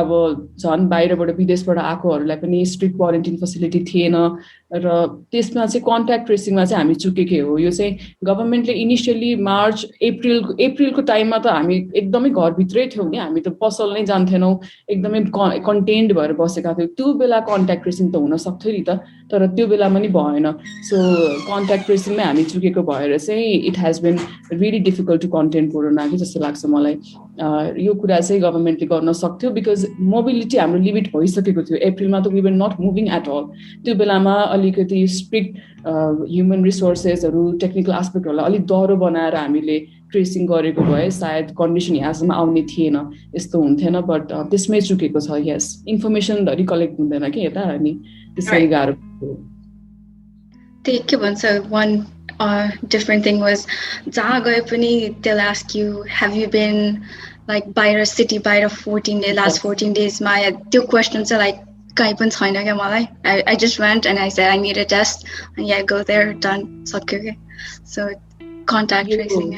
अब झन् बाहिरबाट विदेशबाट आएकोहरूलाई पनि स्ट्रिक्ट क्वारेन्टिन फेसिलिटी थिएन र त्यसमा चाहिँ कन्ट्याक्ट ट्रेसिङमा चाहिँ हामी चुकेकै हो यो चाहिँ गभर्मेन्टले इनिसियली मार्च एप्रिलको टाइममा त हामी एकदमै घरभित्रै थियौँ नि हामी त पसल नै जान्थेनौँ एकदमै कन्टेन्ड भएर बसेका थियौँ त्यो बेला कन्ट्याक्ट ट्रेसिङ त हुन सक्थ्यो नि त तर त्यो बेला पनि भएन सो कन्ट्याक्ट ट्रेसिङमै हामी चुकेको भएर चाहिँ it has been really difficult to contain corona कि जस्तो लाग्छ मलाई यो कुरा चाहिँ गभर्मेन्टले गर्न सक्थ्यो बिकज मोबिलिटी हाम्रो लिमिट भइसकेको थियो एप्रिलमा त we were not moving at all त्यो बेलामा अलिकति स्ट्रिक्ट ह्युमन रिसोर्सेसहरू टेक्निकल एस्पेक्टहरूलाई अलिक डह्रो बनाएर हामीले ट्रेसिङ गरेको भए सायद कन्डिसन यहाँसम्म आउने थिएन यस्तो हुन्थेन बट त्यसमै चुकेको छ यस इन्फर्मेसनधरि कलेक्ट हुँदैन कि यता अनि त्यसै गाह्रो त्यही के भन्छ वान different thing was जहाँ गए पनि they'll ask you have you been like बाहिर सिटी बाहिर 14 days last 14 days मा त्यो क्वेसन चाहिँ like कहीँ पनि छैन क्या मलाई I just went and I said I need a test and yeah go there done सक्यो के so contact tracing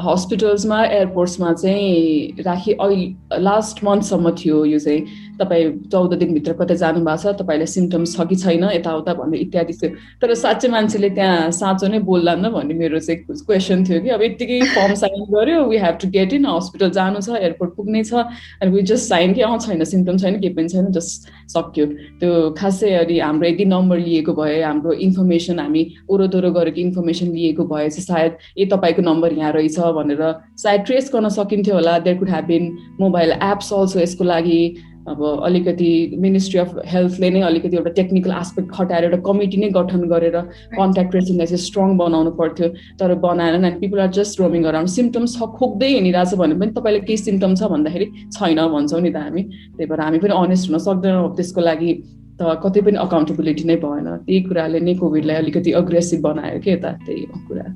हस्पिटल्समा एयरपोर्ट्समा चाहिँ राखी अहिले लास्ट मन्थसम्म थियो यो चाहिँ तपाईँ 14 दिनभित्र कतै जानु भएको छ तपाईँलाई सिम्टम्स छ कि छैन यताउता भन्ने इत्यादि थियो तर साँच्चै मान्छेले त्यहाँ साँचो नै बोल्ला न भन्ने मेरो चाहिँ क्वेसन थियो कि अब यत्तिकै फर्म साइन गर्यो we have to get in hospital जानु छ एयरपोर्ट पुग्ने छ अनि वी जस्ट साइन कि छैन सिम्टम छैन केही पनि छैन जस्ट सक्यो त्यो खासै अनि हाम्रो यदि नम्बर लिएको भए हाम्रो इन्फर्मेसन हामी ओरोदोरो गरेको इन्फर्मेसन लिएको भए चाहिँ सायद तपाईँको नम्बर यहाँ रहेछ भनेर सायद ट्रेस गर्न सकिन्थ्यो होला there could have been mobile apps also यसको लागि अब अलिकति मिनिस्ट्री अफ हेल्थले नै अलिकति एउटा टेक्निकल एस्पेक्ट खटाएर एउटा कमिटी नै गठन गरेर कन्ट्याक्ट ट्रेसिङलाई चाहिँ स्ट्रङ बनाउनु पर्थ्यो तर बनाएन and people are just roaming around symptoms खोक्दै हिँडिरहेको छ भने पनि तपाईँलाई केही सिम्टम छ भन्दाखेरि छैन भन्छौँ नि त हामी त्यही भएर हामी पनि अनेस्ट हुन सक्दैनौँ त्यसको लागि त कतै पनि अकाउन्टेबिलिटी नै भएन त्यही कुराले नै कोभिडलाई अलिकति अग्रेसिभ बनायो कि यता त्यही हो कुरा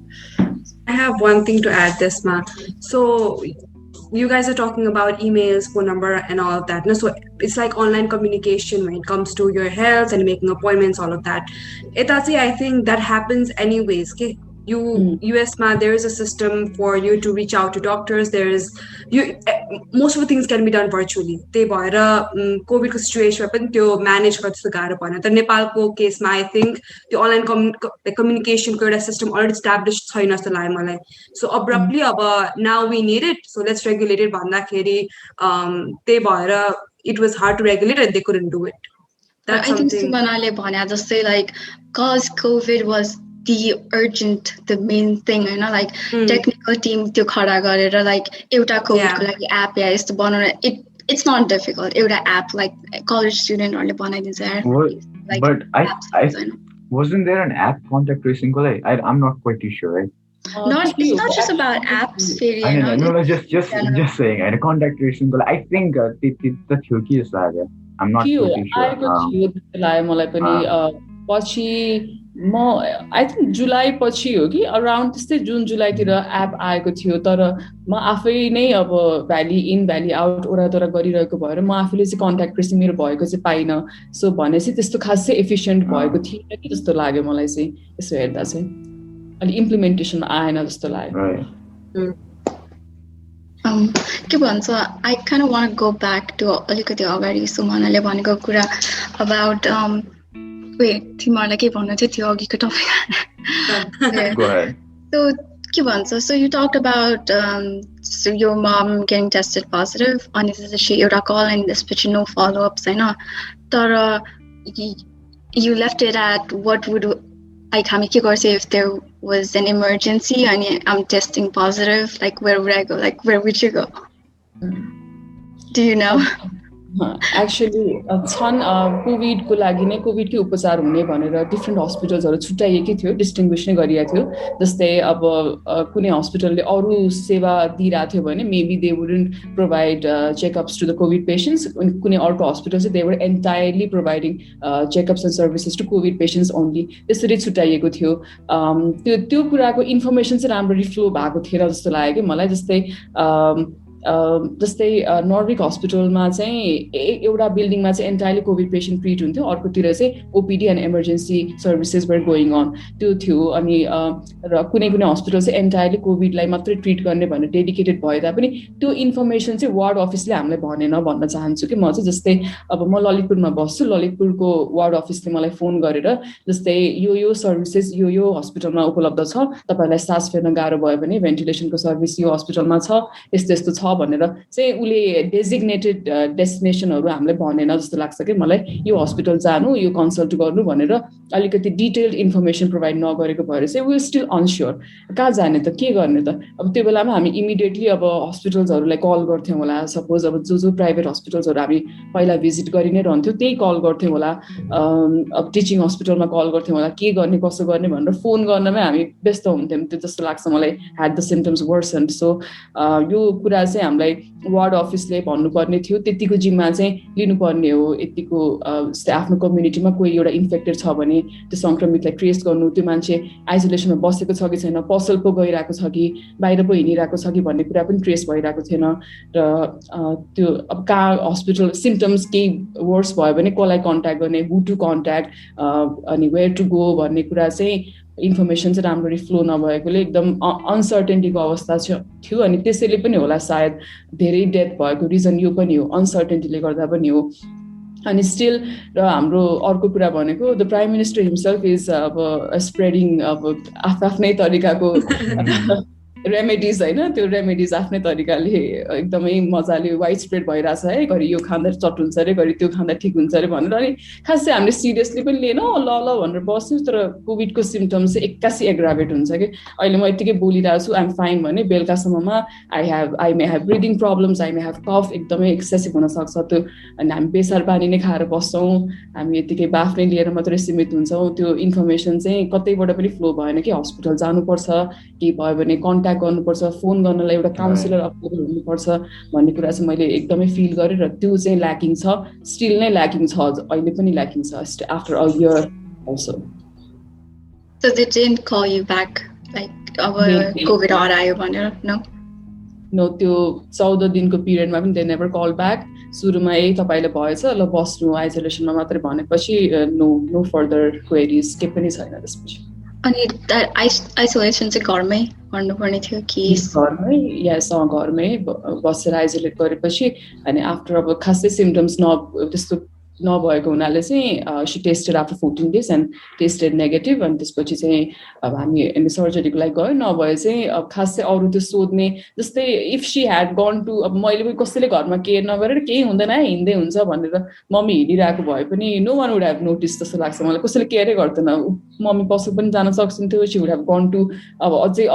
I have one thing to add this ma so you guys are talking about emails, phone number, and all of that. No, so it's like online communication when it comes to your health and making appointments, all of that. I think that happens anyways. Okay? US there is a system for you to reach out to doctors. Most of the things can be done virtually. त्यही भएर कोभिडको सिचुएसनमा पनि त्यो manage गर्न त्यस्तो गाह्रो भएन. तर नेपालको केसमा आई थिङ्क त्यो अनलाइन कम्युनिकेसनको एउटा सिस्टम अलरेडी इस्टाब्लिस छैन जस्तो लाग्यो मलाई. सो अब्रप्टली अब now we need it, so let's regulate it भन्दाखेरि त्यही भएर it was hard to regulate and they couldn't do it. I think Sumanaले भने जस्तै like cause COVID was the urgent, the main thing, you know, like technical team त्यो खडा गरेर like एउटा COVID को लागि app या यस्तो बनाउन it's not difficult. एउटा app like college student हरुले बनाइदिन्छ यार. But I wasn't there an app contact tracing को लागि? I'm not quite too sure, right? It's not just about apps. No, just saying. And contact tracing को I think the थियो कि जस्तो लाग्यो. I'm not pretty sure. आएको थियो जस्तो लाग्यो मलाई पनि. पछि I think जुलाई पछि हो कि अराउन्ड त्यस्तै जुन जुलाईतिर एप आएको थियो. तर म आफै नै अब भ्याली इन भ्याली आउट ओरातोरा गरिरहेको भएर म आफूले चाहिँ कन्ट्याक्ट ट्रेसिङ मेरो भएको चाहिँ पाइनँ. सो भनेपछि त्यस्तो खासै एफिसियन्ट भएको थिएन कि जस्तो लाग्यो मलाई चाहिँ. यसो हेर्दा चाहिँ अनि इम्प्लिमेन्टेसन आएन जस्तो लाग्यो. के भन्छ, I kind of want to go back to अलिकति अगाडि सुमनाले भनेको कुरा about तिमीहरूलाई के भन्नु थियो त्यो अघिको टपिक. Go ahead. So के भन्छ, so you talked about so your mom getting tested positive अनि त्यसपछि एउटा call and त्यसपछि no follow ups हैन. तर you left it at what would like हामी के गर्छ if there was an emergency and I'm testing positive, like where would I go, like where would you go? Do you know? Actually छन् कोभिडको लागि नै कोभिडकै उपचार हुने भनेर डिफ्रेन्ट हस्पिटल्सहरू छुट्याइएकै थियो, डिस्टिङ्ग्विस नै गरिएको थियो. जस्तै अब कुनै हस्पिटलले अरू सेवा दिइरहेको थियो भने maybe they wouldn't provide checkups to the COVID patients. कुनै अर्को हस्पिटल चाहिँ they were entirely providing checkups and services to COVID patients only. त्यसरी छुट्याइएको थियो. त्यो कुराको इन्फर्मेसन चाहिँ राम्ररी फ्लो भएको थिएन जस्तो लाग्यो कि मलाई. जस्तै नर्विक हस्पिटलमा चाहिँ एउटा बिल्डिङमा चाहिँ एन्टायरली कोभिड पेसेन्ट ट्रिट हुन्थ्यो, अर्कोतिर चाहिँ OPD and emergency services were going on त्यो थियो. अनि र कुनै हस्पिटल चाहिँ एन्टायरली कोभिडलाई मात्रै ट्रिट गर्ने भनेर डेडिकेटेड भए तापनि त्यो इन्फर्मेसन चाहिँ वार्ड अफिसले हामीलाई भनेन भन्न चाहन्छु कि म चाहिँ. जस्तै अब म ललितपुरमा बस्छु, ललितपुरको वार्ड अफिसले मलाई फोन गरेर जस्तै यो सर्भिसेस यो हस्पिटलमा उपलब्ध छ, तपाईँलाई सास फेर्न गाह्रो भयो भने भेन्टिलेसनको सर्भिस यो हस्पिटलमा छ, यस्तो छ भनेर चाहिँ उसले डेजिग्नेटेड डेस्टिनेसनहरू हामीलाई भनेन जस्तो लाग्छ कि मलाई. यो हस्पिटल जानु, यो कन्सल्ट गर्नु भनेर अलिकति डिटेल्ड इन्फर्मेसन प्रोभाइड नगरेको भएर चाहिँ वी स्टिल अनस्योर कहाँ जाने त के गर्ने त. अब त्यो बेलामा हामी इमिडिएटली अब हस्पिटल्सहरूलाई कल गर्थ्यौँ होला. सपोज अब जो प्राइभेट हस्पिटल्सहरू हामी पहिला भिजिट गरि नै रहन्थ्यो त्यही कल गर्थ्यौँ होला. अब टिचिङ हस्पिटलमा कल गर्थ्यौँ होला, के गर्ने कसो गर्ने भनेर फोन गर्नमै हामी व्यस्त हुन्थ्यौँ. त्यो जस्तो लाग्छ मलाई ह्याड द सिम्टम्स वर्सन्ड. सो यो कुरा चाहिँ हामीलाई वार्ड अफिसले भन्नुपर्ने थियो, त्यतिको जिम्मा चाहिँ लिनुपर्ने हो. यतिको आफ्नो कम्युनिटीमा कोही एउटा इन्फेक्टेड छ भने त्यो सङ्क्रमितलाई ट्रेस गर्नु, त्यो मान्छे आइसोलेसनमा बसेको छ कि छैन, पसल पो गइरहेको छ कि बाहिर पो हिँडिरहेको छ कि भन्ने कुरा पनि ट्रेस भइरहेको थिएन. र त्यो अब कहाँ हस्पिटल सिम्टम्स केही वर्स भयो भने कसलाई कन्ट्याक्ट गर्ने, हु टु कन्ट्याक्ट अनि वेयर टु गो भन्ने कुरा चाहिँ इन्फर्मेसन चाहिँ राम्ररी फ्लो नभएकोले एकदम अनसर्टेन्टीको अवस्था थियो. अनि त्यसैले पनि होला सायद धेरै डेथ भएको रिजन यो पनि हो, अनसर्टेन्टीले गर्दा पनि हो. अनि स्टिल र हाम्रो अर्को कुरा भनेको the prime minister himself is अब स्प्रेडिङ अब आफ्नै तरिकाको रेमेडिज होइन, त्यो रेमेडिज आफ्नै तरिकाले एकदमै मजाले वाइड स्प्रेड भइरहेछ है. घरि यो खाँदा चट हुन्छ अरे, घरि त्यो खाँदा ठिक हुन्छ अरे भनेर. अनि खास चाहिँ हामीले सिरियसली पनि लिएन, ल भनेर बस्यौँ. तर कोभिडको सिम्टम्स चाहिँ एक्कासी एग्राभेट हुन्छ कि अहिले म यतिकै बोलिरहेको छु आइएम फाइन भने बेलुकासम्ममा I may have breathing problems, I may have cough, एकदमै एक्सेसिभ हुनसक्छ त्यो. अनि हामी बेसार पानी नै खाएर बस्छौँ, हामी यतिकै बाफ नै लिएर मात्रै सीमित हुन्छौँ. त्यो इन्फर्मेसन चाहिँ कतैबाट पनि फ्लो भएन कि हस्पिटल जानुपर्छ, केही भयो भने कन्ट्याक्ट गर्नुपर्छ, फोन गर्नलाई एउटा काउन्सिलर अभाइलेबल हुनुपर्छ भन्ने कुरा चाहिँ मैले एकदमै फिल गरेँ. र त्यो चाहिँ ल्याकिङ छ, स्टिल नै ल्याकिङ छ, अहिले पनि ल्याकिङ छ after a year also. So they didn't call you back like our COVID हरायो भनेर? No? नो त्यो 14 दिनको पिरियडमा पनि दे नेभर कल ब्याक सुरुमा तपाईँले भएछ ल बस्नु आइसोलेसनमा मात्रै भनेपछि नो फर्दर क्वेरिज के पनि छैन त्यसपछि अनि आइसोलेसन चाहिँ घरमै गर्नुपर्ने थियो कि घरमै घरमै बसेर आइसोलेट गरेपछि अनि आफ्टर अब खासै सिम्टम्स त्यस्तो नभएको हुनाले चाहिँ she tested after 14 days and tested negative अनि त्यसपछि चाहिँ अब हामी सर्जरीको लागि गयो नभए चाहिँ अब खासै अरू त्यो सोध्ने जस्तै if she had gone to अब मैले पनि कसैले घरमा केयर नगरेर केही हुँदैन हिँड्दै हुन्छ भनेर मम्मी हिँडिरहेको भए पनि no one would have notice जस्तो लाग्छ मलाई कसैले केयरै गर्दैन मम्मी पसल पनि जान सक्सिन्थ्यो she would have gone to अब अझै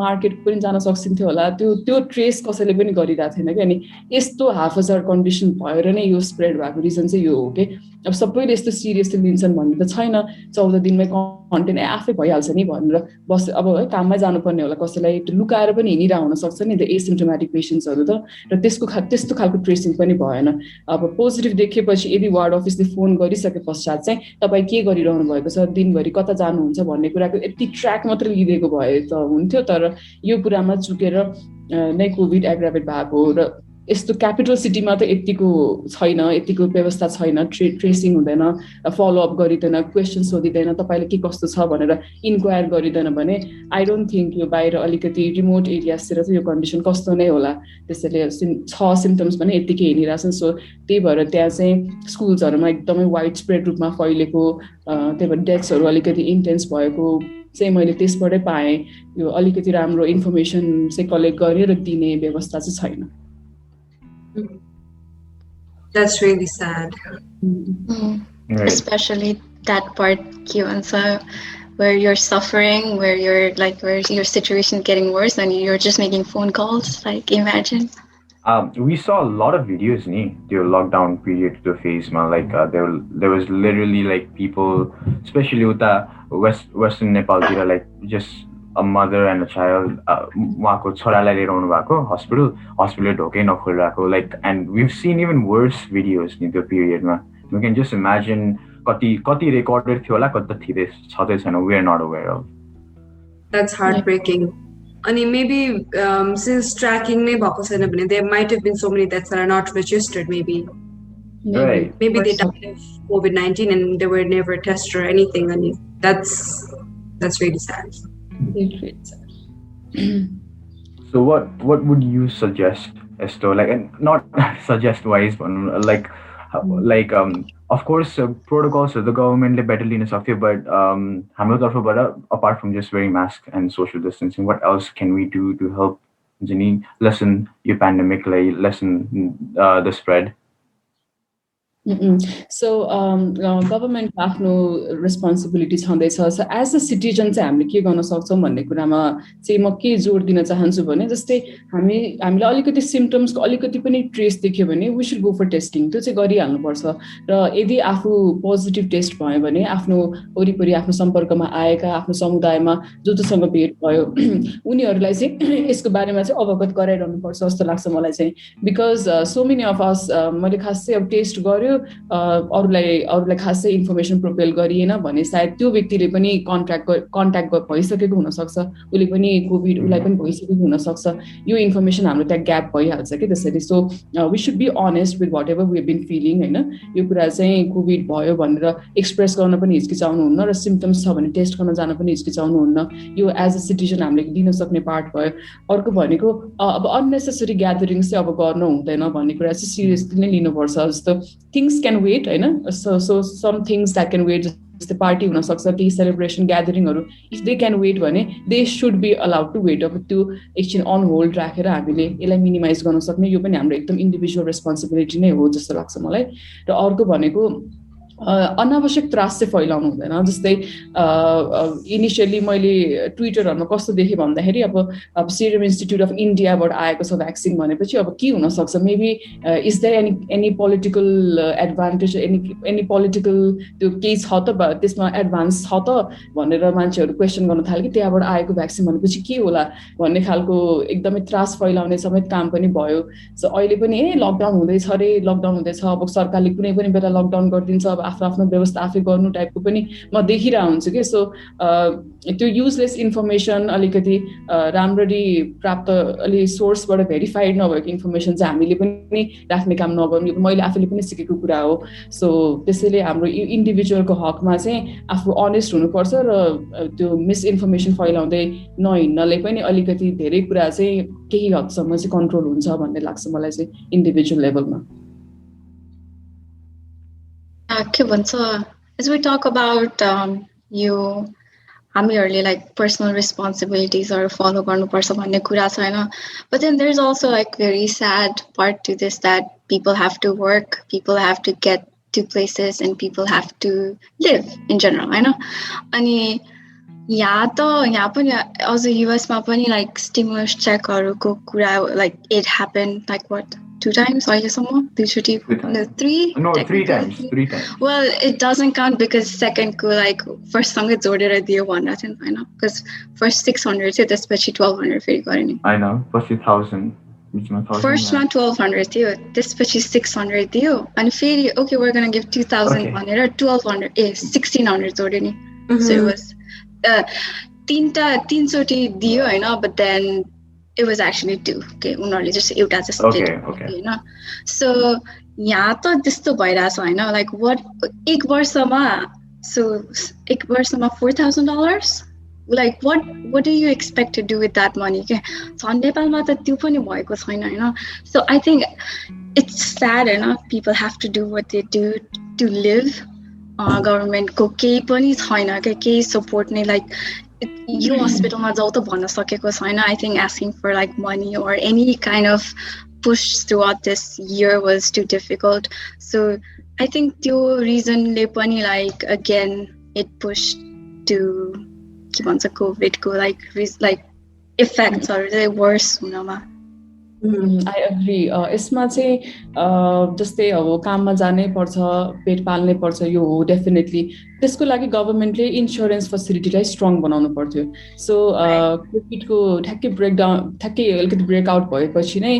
मार्केट पनि जान सक्सिन्थ्यो होला त्यो ट्रेस कसैले पनि गरिरहेको थिएन कि अनि यस्तो हाफ हजार कन्डिसन भएर नै यो स्प्रेड भएको रिजन चाहिँ यो हो कि अब सबैले यस्तो सिरियसली लिन्छन् भन्ने त छैन 14 दिनमै कन्टेन्ट आफै भइहाल्छ नि भनेर बस अब है काममै जानुपर्ने होला कसैलाई लुकाएर पनि हिँडिरहेको हुनसक्छ नि त एसिम्टोमेटिक पेसेन्ट्सहरू त र त्यस्तो खालको ट्रेसिङ पनि भएन अब पोजिटिभ देखेपछि यदि वार्ड अफिसले फोन गरिसके पश्चात चाहिँ तपाईँ के गरिरहनु भएको छ दिनभरि कता जानुहुन्छ भन्ने कुराको यति ट्र्याक मात्रै लिइदिएको भए त हुन्थ्यो तर यो कुरामा चुकेर नै कोभिड एग्राभेट भएको र यस्तो क्यापिटल सिटीमा त यतिको छैन यतिको व्यवस्था छैन ट्रेसिङ हुँदैन फलोअप गरिँदैन क्वेसन सोधिँदैन तपाईँले के कस्तो छ भनेर इन्क्वायर गरिँदैन भने आई डोन्ट थिङ्क यो बाहिर अलिकति रिमोट एरियाजतिर चाहिँ यो कन्डिसन कस्तो नै होला त्यसैले सिम्टम्स पनि यत्तिकै हिँडिरहेछन् सो त्यही भएर त्यहाँ चाहिँ स्कुल्सहरूमा एकदमै वाइड स्प्रेड रूपमा फैलेको त्यही भएर डेथ्सहरू अलिकति इन्टेन्स भएको चाहिँ मैले त्यसबाटै पाएँ यो अलिकति राम्रो इन्फर्मेसन चाहिँ कलेक्ट गरेर दिने व्यवस्था चाहिँ छैन That's really sad. Right. Especially that part, where you're suffering, where your situation is getting worse, and you're just making phone calls. Like, imagine. We saw a lot of videos, the lockdown period to phase, man. Like there was literally like people, especially with the Western Nepal, like just a mother and a child wako choralai liएर आउनु भएको hospital ढोकै नखोलिरहेको like and we've seen even worse videos in the period ma you can just imagine कति recorded थियो होला कति थिदै छदै छैन we are not aware of. That's heartbreaking. And maybe since tracking नै भएको छैन भने there might have been so many deaths that are not registered maybe. Right. Maybe they died of COVID-19 and they were never tested or anything. I mean, that's really sad. So what would you suggest as to like, and not suggest wise but like of course protocols of the government le better lina saktyo but hamro tarfaबाट apart from just wearing mask and social distancing what else can we do to help lessen your pandemic like lessen the spread? So government आफ्नो responsibility छँदैछ so as a citizen चाहिँ हामीले के गर्न सक्छौँ भन्ने कुरामा चाहिँ म के जोड दिन चाहन्छु भने जस्तै हामीले अलिकति सिम्टम्सको अलिकति पनि ट्रेस देख्यो भने we should go for testing त्यो चाहिँ गरिहाल्नुपर्छ र यदि आफू पोजिटिभ टेस्ट भयो भने आफ्नो वरिपरि आफ्नो सम्पर्कमा आएका आफ्नो समुदायमा जोसँग भेट भयो उनीहरूलाई चाहिँ यसको बारेमा चाहिँ अवगत गराइरहनुपर्छ जस्तो लाग्छ मलाई चाहिँ because so many of us मैले खासै अब टेस्ट गर्यो अरूलाई खासै इन्फर्मेसन प्रोभाइड गरिएन भने सायद त्यो व्यक्तिले पनि कन्ट्याक्ट भइसकेको हुनसक्छ उसले पनि कोभिड उसलाई पनि भइसकेको हुनसक्छ यो इन्फर्मेसन हाम्रो त्यहाँ ग्याप भइहाल्छ कि त्यसरी so we should be honest with whatever we have been feeling होइन यो कुरा चाहिँ कोभिड भयो भनेर एक्सप्रेस गर्न पनि हिचकिचाउनुहुन्न र सिम्टम्स छ भने टेस्ट गर्न जान पनि हिचकिचाउनुहुन्न यो एज अ सिटिजन हामीले दिन सक्ने पार्ट भयो अर्को भनेको अब अननेसेसरी ग्यादरिङ्स चाहिँ अब गर्नु हुँदैन भन्ने कुरा चाहिँ सिरियसली नै लिनुपर्छ जस्तो things can wait होइन so some things that can wait जस्तै पार्टी हुनसक्छ केही सेलिब्रेसन ग्यादरिङहरू इफ दे क्यान वेट भने they should be allowed to wait अब त्यो एकछिन अन होल्ड राखेर हामीले यसलाई मिनिमाइज गर्न सक्ने यो पनि हाम्रो एकदम इन्डिभिजुअल रेस्पोन्सिबिलिटी नै हो जस्तो लाग्छ मलाई र अर्को भनेको अनावश्यक त्रास चाहिँ फैलाउनु हुँदैन जस्तै इनिसियली मैले ट्विटरहरूमा कस्तो देखेँ भन्दाखेरि अब सिरम इन्स्टिट्युट अफ इन्डियाबाट आएको छ भ्याक्सिन भनेपछि अब के हुनसक्छ maybe is there any political advantage any political त्यो केही छ त त्यसमा एडभान्स छ त भनेर मान्छेहरू क्वेसन गर्न थाल्यो कि त्यहाँबाट आएको भ्याक्सिन भनेपछि के होला भन्ने खालको एकदमै त्रास फैलाउने समेत काम पनि भयो सो अहिले पनि लकडाउन हुँदैछ अब सरकारले कुनै पनि बेला लकडाउन गरिदिन्छ आफ्नो आफ्नो व्यवस्था आफै गर्नु टाइपको पनि म देखिरहेको हुन्छु कि सो त्यो युजलेस इन्फर्मेसन अलिकति राम्ररी प्राप्त अलि सोर्सबाट भेरिफाइड नभएको इन्फर्मेसन चाहिँ हामीले पनि राख्ने काम नगर्नु यो मैले आफूले पनि सिकेको कुरा हो सो त्यसैले हाम्रो इन्डिभिजुअलको हकमा चाहिँ आफू अनेस्ट हुनुपर्छ र त्यो मिसइन्फर्मेसन फैलाउँदै नहिँड्नले पनि अलिकति धेरै कुरा चाहिँ केही हदसम्म चाहिँ कन्ट्रोल हुन्छ भन्ने लाग्छ मलाई चाहिँ इन्डिभिजुअल लेभलमा के भन्छ as we talk about हामीहरूले like personal responsibilities follow गर्नुपर्छ भन्ने कुरा छ हैन but then there's also like very sad part to this that people have to work, people have to get to places and people have to live in general हैन अनि यहाँ पनि अझ US मा पनि like stimulus check हरुको कुरा like it happened like what 2 times अहिलेसम्म 3 times well it doesn't count because second को like first सँगै जोडेर दियो भनेर थियो हैन because first 600 थियो त्यसपछि 1200 फेरि गरे नि I know पछि 1000 first मा 1200 थियो त्यसपछि 600 दियो अनि फेरि okay we're going to give 2000 भनेर 1200 1600 जोड्यो नि so it was तीनचोटी दियो हैन but then it was actually 2 okay उनीहरुले just एउटा just हैन so यहाँ त त्यस्तो भइराछ हैन like what एक वर्षमा so एक वर्षमा $4000 like what do you expect to do with that money के so नेपालमा त त्यो पनि भएको छैन हैन so I think it's sad हैन people have to do what they do to live government को केही पनि छैन के केही सपोर्ट नै like यो हस्पिटलमा जाऊ त भन्न सकेको छैन I think asking for like money or any kind of push throughout this year was too difficult so I think त्यो reason ले पनि like again it pushed to के भन्छ COVID को like effects are really worse हुनमा I agree यसमा चाहिँ जस्तै अब काममा जानै पर्छ पेट पाल्नै पर्छ यो हो डेफिनेटली त्यसको लागि गभर्नमेन्टले इन्स्योरेन्स फेसिलिटीलाई स्ट्रङ बनाउनु पर्थ्यो सो कोभिडको ठ्याक्कै अलिकति ब्रेकआउट भएपछि नै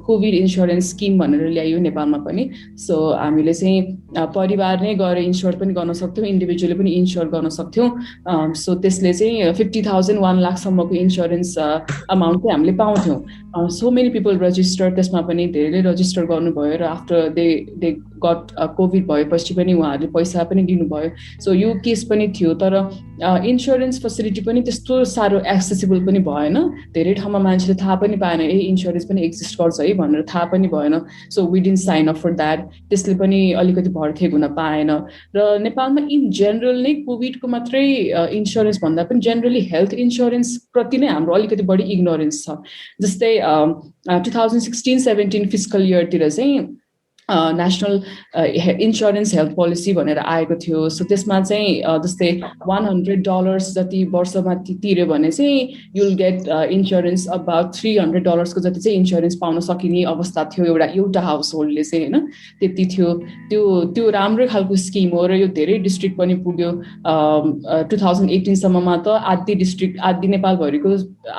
कोभिड इन्स्योरेन्स स्किम भनेर ल्यायो नेपालमा पनि सो हामीले चाहिँ परिवार नै गएर इन्स्योर पनि गर्न सक्थ्यौँ इन्डिभिजुअली पनि इन्स्योर गर्न सक्थ्यौँ सो त्यसले चाहिँ 50,000 1 लाखसम्मको इन्स्योरेन्स अमाउन्ट चाहिँ हामीले पाउँथ्यौँ सो मेनी पिपल रजिस्टर त्यसमा पनि धेरैले रजिस्टर गर्नुभयो र आफ्टर दे गट कोभिड भएपछि पनि उहाँहरूले पैसा पनि दिनुभयो सो यो केस पनि थियो तर इन्स्योरेन्स फेसिलिटी पनि त्यस्तो साह्रो एक्सेसिबल पनि भएन धेरै ठाउँमा मान्छेले थाहा पनि पाएन इन्स्योरेन्स पनि एक्जिस्ट गर्छ है भनेर थाहा पनि भएन so we didn't sign up for that त्यसले पनि अलिकति भरथेक हुन पाएन र नेपालमा इन जेनरल नै कोभिडको मात्रै इन्स्योरेन्स भन्दा पनि जेनरली हेल्थ इन्स्योरेन्स प्रति नै हाम्रो अलिकति बढी इग्नोरेन्स छ जस्तै 2016-17 फिस्कल इयरतिर चाहिँ नेशनल इन्स्योरेन्स हेल्थ पोलिसी भनेर आएको थियो सो त्यसमा चाहिँ जस्तै $100 जति वर्षमा तिर्यो भने चाहिँ युल गेट इन्स्योरेन्स अबाउट $300 को जति चाहिँ इन्स्योरेन्स पाउन सकिने अवस्था थियो एउटा हाउस होल्डले चाहिँ हैन त्यति थियो त्यो राम्रो खालको स्किम हो र यो धेरै डिस्ट्रिक्ट पनि पुग्यो 2018 सम्ममा त आदि नेपालभरिको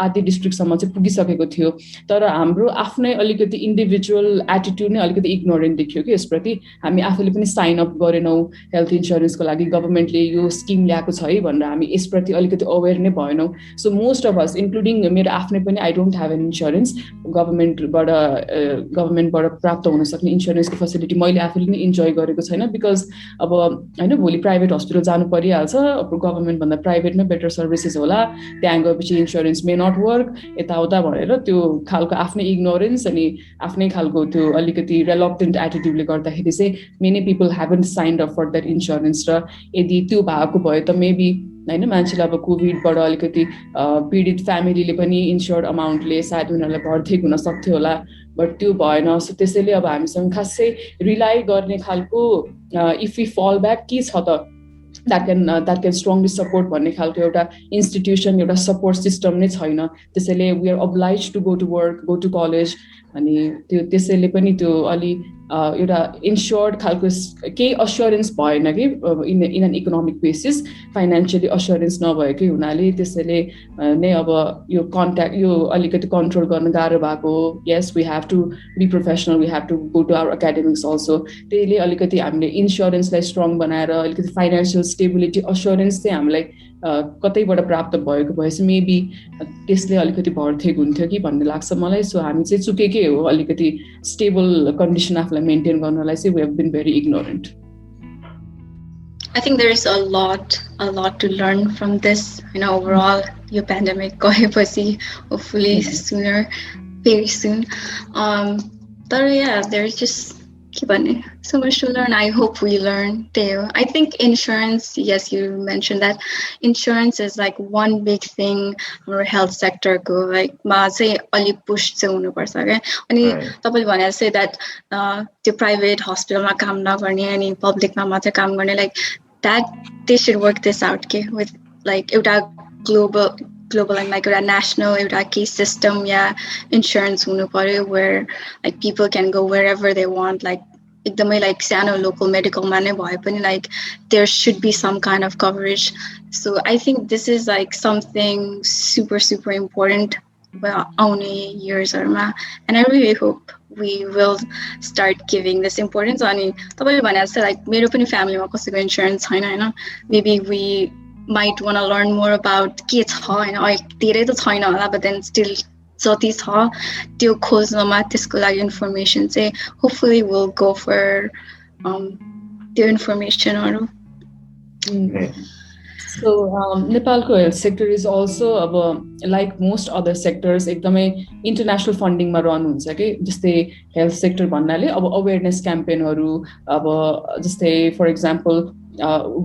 आदि डिस्ट्रिक्टसम्म चाहिँ पुगिसकेको थियो तर हाम्रो आफ्नै अलिकति इन्डिभिजुअल एटिट्युड नै अलिकति इग्नोरेन्ट देखियो कि यसप्रति हामी आफूले पनि साइन अप गरेनौँ हेल्थ इन्स्योरेन्सको लागि गभर्नमेन्टले यो स्किम ल्याएको छ है भनेर हामी यसप्रति अलिकति अवेर नै भएनौँ so most of us including मेरो आफ्नै पनि I don't have an insurance गभर्नमेन्टबाट प्राप्त हुन सक्ने इन्स्योरेन्सको फेसिलिटी मैले आफूले नै इन्जोय गरेको छैन बिकज अब होइन भोलि प्राइभेट हस्पिटल जानु परिहाल्छ अब गभर्नमेन्टभन्दा प्राइभेटमै बेटर सर्भिसेस होला त्यहाँ गएपछि इन्स्योरेन्स मे नट वर्क यताउता भनेर त्यो खालको आफ्नै इग्नोरेन्स अनि आफ्नै खालको त्यो अलिकति रेलक्टेन्ट एटिट्युडले गर्दाखेरि चाहिँ many people haven't signed up for that insurance र यदि त्यो भएको भए त मेबी होइन मान्छेलाई अब कोभिडबाट अलिकति पीडित फ्यामिलीले पनि इन्स्योर्ड अमाउन्टले सायद उनीहरूलाई भरथेक हुन सक्थ्यो होला बट त्यो भएन सो त्यसैले अब हामीसँग खासै रिलाइ गर्ने खालको इफ वी फल ब्याक के छ त that can strongly support भन्ने खालको एउटा इन्स्टिट्युसन एउटा सपोर्ट सिस्टम नै छैन त्यसैले we are obliged to go to work go to college अनि त्यो त्यसैले पनि त्यो अलि एउटा इन्स्योर्ड खालको केही अस्योरेन्स भएन कि in an economic basis financially assurance नभएकै हुनाले त्यसैले नै अब यो कन्ट्याक्ट यो अलिकति कन्ट्रोल गर्न गाह्रो भएको यस we have to be professional we have to go to our academics also त्यहीले अलिकति हामीले इन्स्योरेन्सलाई स्ट्रङ बनाएर अलिकति फाइनेन्सियल स्टेबिलिटी अस्योरेन्स चाहिँ हामीलाई कतैबाट प्राप्त भएको भएपछि मेबी त्यसले अलिकति भरथेक हुन्थ्यो कि भन्ने लाग्छ मलाई सो हामी चाहिँ चुकेकै हो अलिकति स्टेबल कन्डिसन आफूलाई मेन्टेन गर्नलाई चाहिँ we have been very ignorant I think there is a lot to learn from this, overall, your pandemic gaeपछि, hopefully sooner, very soon. But yeah, there's just so much to learn. I hope we learn too. I think insurance, yes, you mentioned that insurance is like one big thing our health sector go like ma say ali push chai hunu parcha ke ani tapaile भने say that the private hospital ma काम नगर्ने अनि public मा मात्र काम गर्ने like that they should work this out ke with like एउटा global and like a national एउटा case system insurance hunu paryo where like people can go wherever they want like ekdamai like sano local medical ma nai bhaye pani like there should be some kind of coverage. So I think this is like something super important aune years ma, and I really hope we will start giving this importance. Ani tapaile bhane jasta like mero pani family ma kasैको insurance छैन हैन, maybe we might want to learn more about के छ हैन, धेरै त छैन होला but then still जति छ त्यो खोज्नमा त्यसको लागि इन्फर्मेसन चाहिँ hopefully we'll go for त्यो इन्फर्मेसनहरु. So Nepalको health sector is also अब like most other sectors एकदमै international funding मा रन हुन्छ के जस्तै health sector भन्नाले अब awareness campaignहरु अब जस्तै for example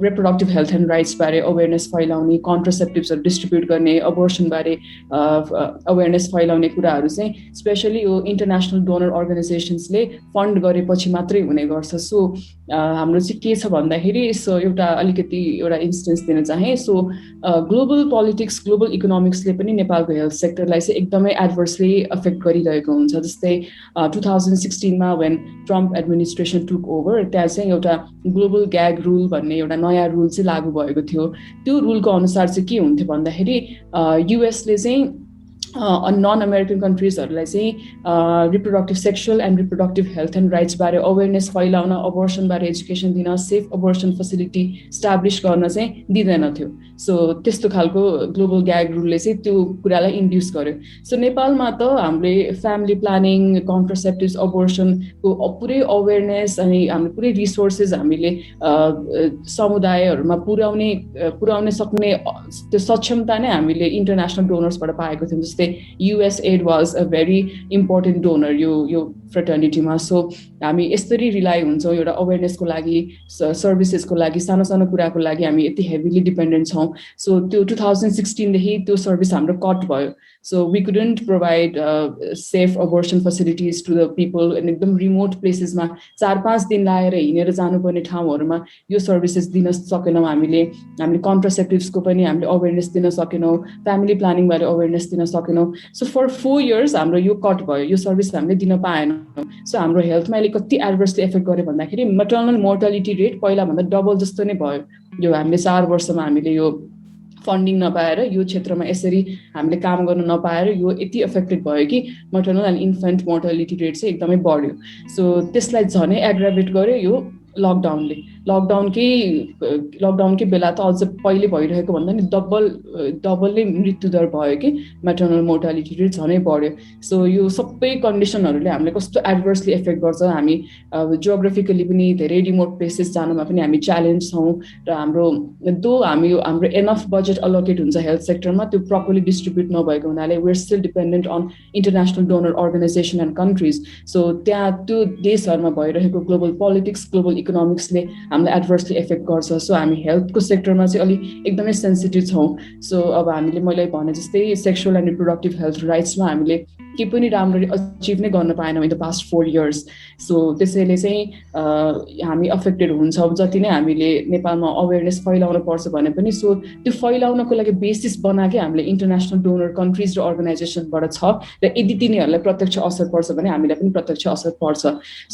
reproductive health and rights बारे awareness फैलाउने, contraceptives डिस्ट्रिब्युट गर्ने, abortion बारे awareness फैलाउने कुराहरु चाहिँ स्पेशली यो इन्टरनेशनल डोनर अर्गनाइजेसन्सले फन्ड गरेपछि मात्रै हुने गर्छ. सो हाम्रो चाहिँ के छ भन्दाखेरि सो एउटा अलिकति एउटा इन्स्टेन्स दिन चाहे. सो ग्लोबल पोलिटिक्स ग्लोबल इकोनोमिक्सले पनि नेपालको हेल्थ सेक्टरलाई चाहिँ एकदमै एडभर्सली अफेक्ट गरिरहेको हुन्छ. जस्तै 2016 मा when Trump administration took over त्यहाँ चाहिँ एउटा ग्लोबल ग्याग रुल भन्ने एउटा नयाँ रुल चाहिँ लागू भएको थियो. त्यो रुलको अनुसार चाहिँ के हुन्थ्यो भन्दाखेरि युएसले चाहिँ नन अमेरिकन कन्ट्रिजहरूलाई चाहिँ reproductive sexual and reproductive health and rights बारे अवेरनेस फैलाउन, अबोर्सन बारे एजुकेसन दिन, सेफ अबोर्सन फेसिलिटी इस्टाब्लिस गर्न चाहिँ दिँदैन थियो. सो त्यस्तो खालको ग्लोबल ग्याग रुलले चाहिँ त्यो कुरालाई इन्ड्युस गर्यो. सो नेपालमा त हामीले फ्यामिली प्लानिङ, कन्ट्रासेप्टिभ्स, अबोर्सनको पुरै अवेरनेस अनि हामीले पुरै रिसोर्सेस हामीले समुदायहरूमा पुर्याउने सक्ने त्यो सक्षमता नै हामीले इन्टरनेसनल डोनर्सबाट पाएको थियौँ. जस्तै USAID was a very important donor यो फ्रेटर्निटीमा. सो हामी यसरी रिलाइ हुन्छौँ एउटा अवेरनेसको लागि, सर्भिसेसको लागि, सानो सानो कुराको लागि हामी यति हेभिली डिपेन्डेन्ट छौँ. सो त्यो 2016 देखि त्यो सर्भिस हाम्रो कट भयो. So we couldn't provide safe abortion facilities to the people. एकदम रिमोट प्लेसेसमा 4-5 दिन लाएर हिँडेर जानुपर्ने ठाउँहरूमा यो सर्भिसेस दिन सकेनौँ. हामीले कन्ट्रासेप्टिभ्सको पनि हामीले अवेरनेस दिन सकेनौँ, फ्यामिली प्लानिङबारे अवेरनेस दिन सकेनौँ. सो फर 4 years हाम्रो यो कट भयो, यो सर्भिस हामीले दिन पाएनौँ. सो हाम्रो हेल्थमा अहिले कति एडभर्सली एफेक्ट गर्यो भन्दाखेरि मटर्नल मोर्टालिटी रेट पहिलाभन्दा डबल जस्तो नै भयो. यो हामीले 4 वर्षमा हामीले यो फन्डिङ नपाएर यो क्षेत्रमा यसरी हामीले काम गर्न नपाएर यो यति एफेक्टेड भयो कि maternal and infant mortality rate चाहिँ एकदमै बढ्यो. सो त्यसलाई झनै एग्राभेट गर्यो यो लकडाउनकै बेला त अझ पहिले भइरहेको भन्दा नि डबलले मृत्युदर भयो कि म्याटर्नल मोर्टालिटी रेट झनै बढ्यो. सो यो सबै कन्डिसनहरूले हामीले कस्तो एडभर्सली एफेक्ट गर्छ. हामी जियोग्राफिकली पनि धेरै रिमोट प्लेसेस जानुमा पनि हामी च्यालेन्ज छौँ र हाम्रो एनफ बजेट अलोकेट हुन्छ हेल्थ सेक्टरमा त्यो प्रपरली डिस्ट्रिब्युट नभएको हुनाले we are still dependent on international donor organisation and countries. सो त्यहाँ त्यो देशहरूमा भइरहेको ग्लोबल पोलिटिक्स ग्लोबल इकोनोमिक्सले हामीलाई एडभर्सली एफेक्ट गर्छ. सो हामी हेल्थको सेक्टरमा चाहिँ अलि एकदमै सेन्सिटिभ छौँ. सो अब मैले भने जस्तै सेक्सुअल एन्ड रिप्रोडक्टिभ हेल्थ राइट्समा हामीले के पनि राम्ररी अचिभ नै गर्न पाएनौँ in the past 4 years. So त्यसैले चाहिँ हामी अफेक्टेड हुन्छौँ जति नै हामीले नेपालमा अवेरनेस फैलाउन पर्छ भने पनि. सो त्यो फैलाउनको लागि बेसिस बनाएकै हामीले इन्टरनेसनल डोनर कन्ट्रिज र अर्गनाइजेसनबाट छ र यदि तिनीहरूलाई प्रत्यक्ष असर पर्छ भने हामीलाई पनि प्रत्यक्ष असर पर्छ.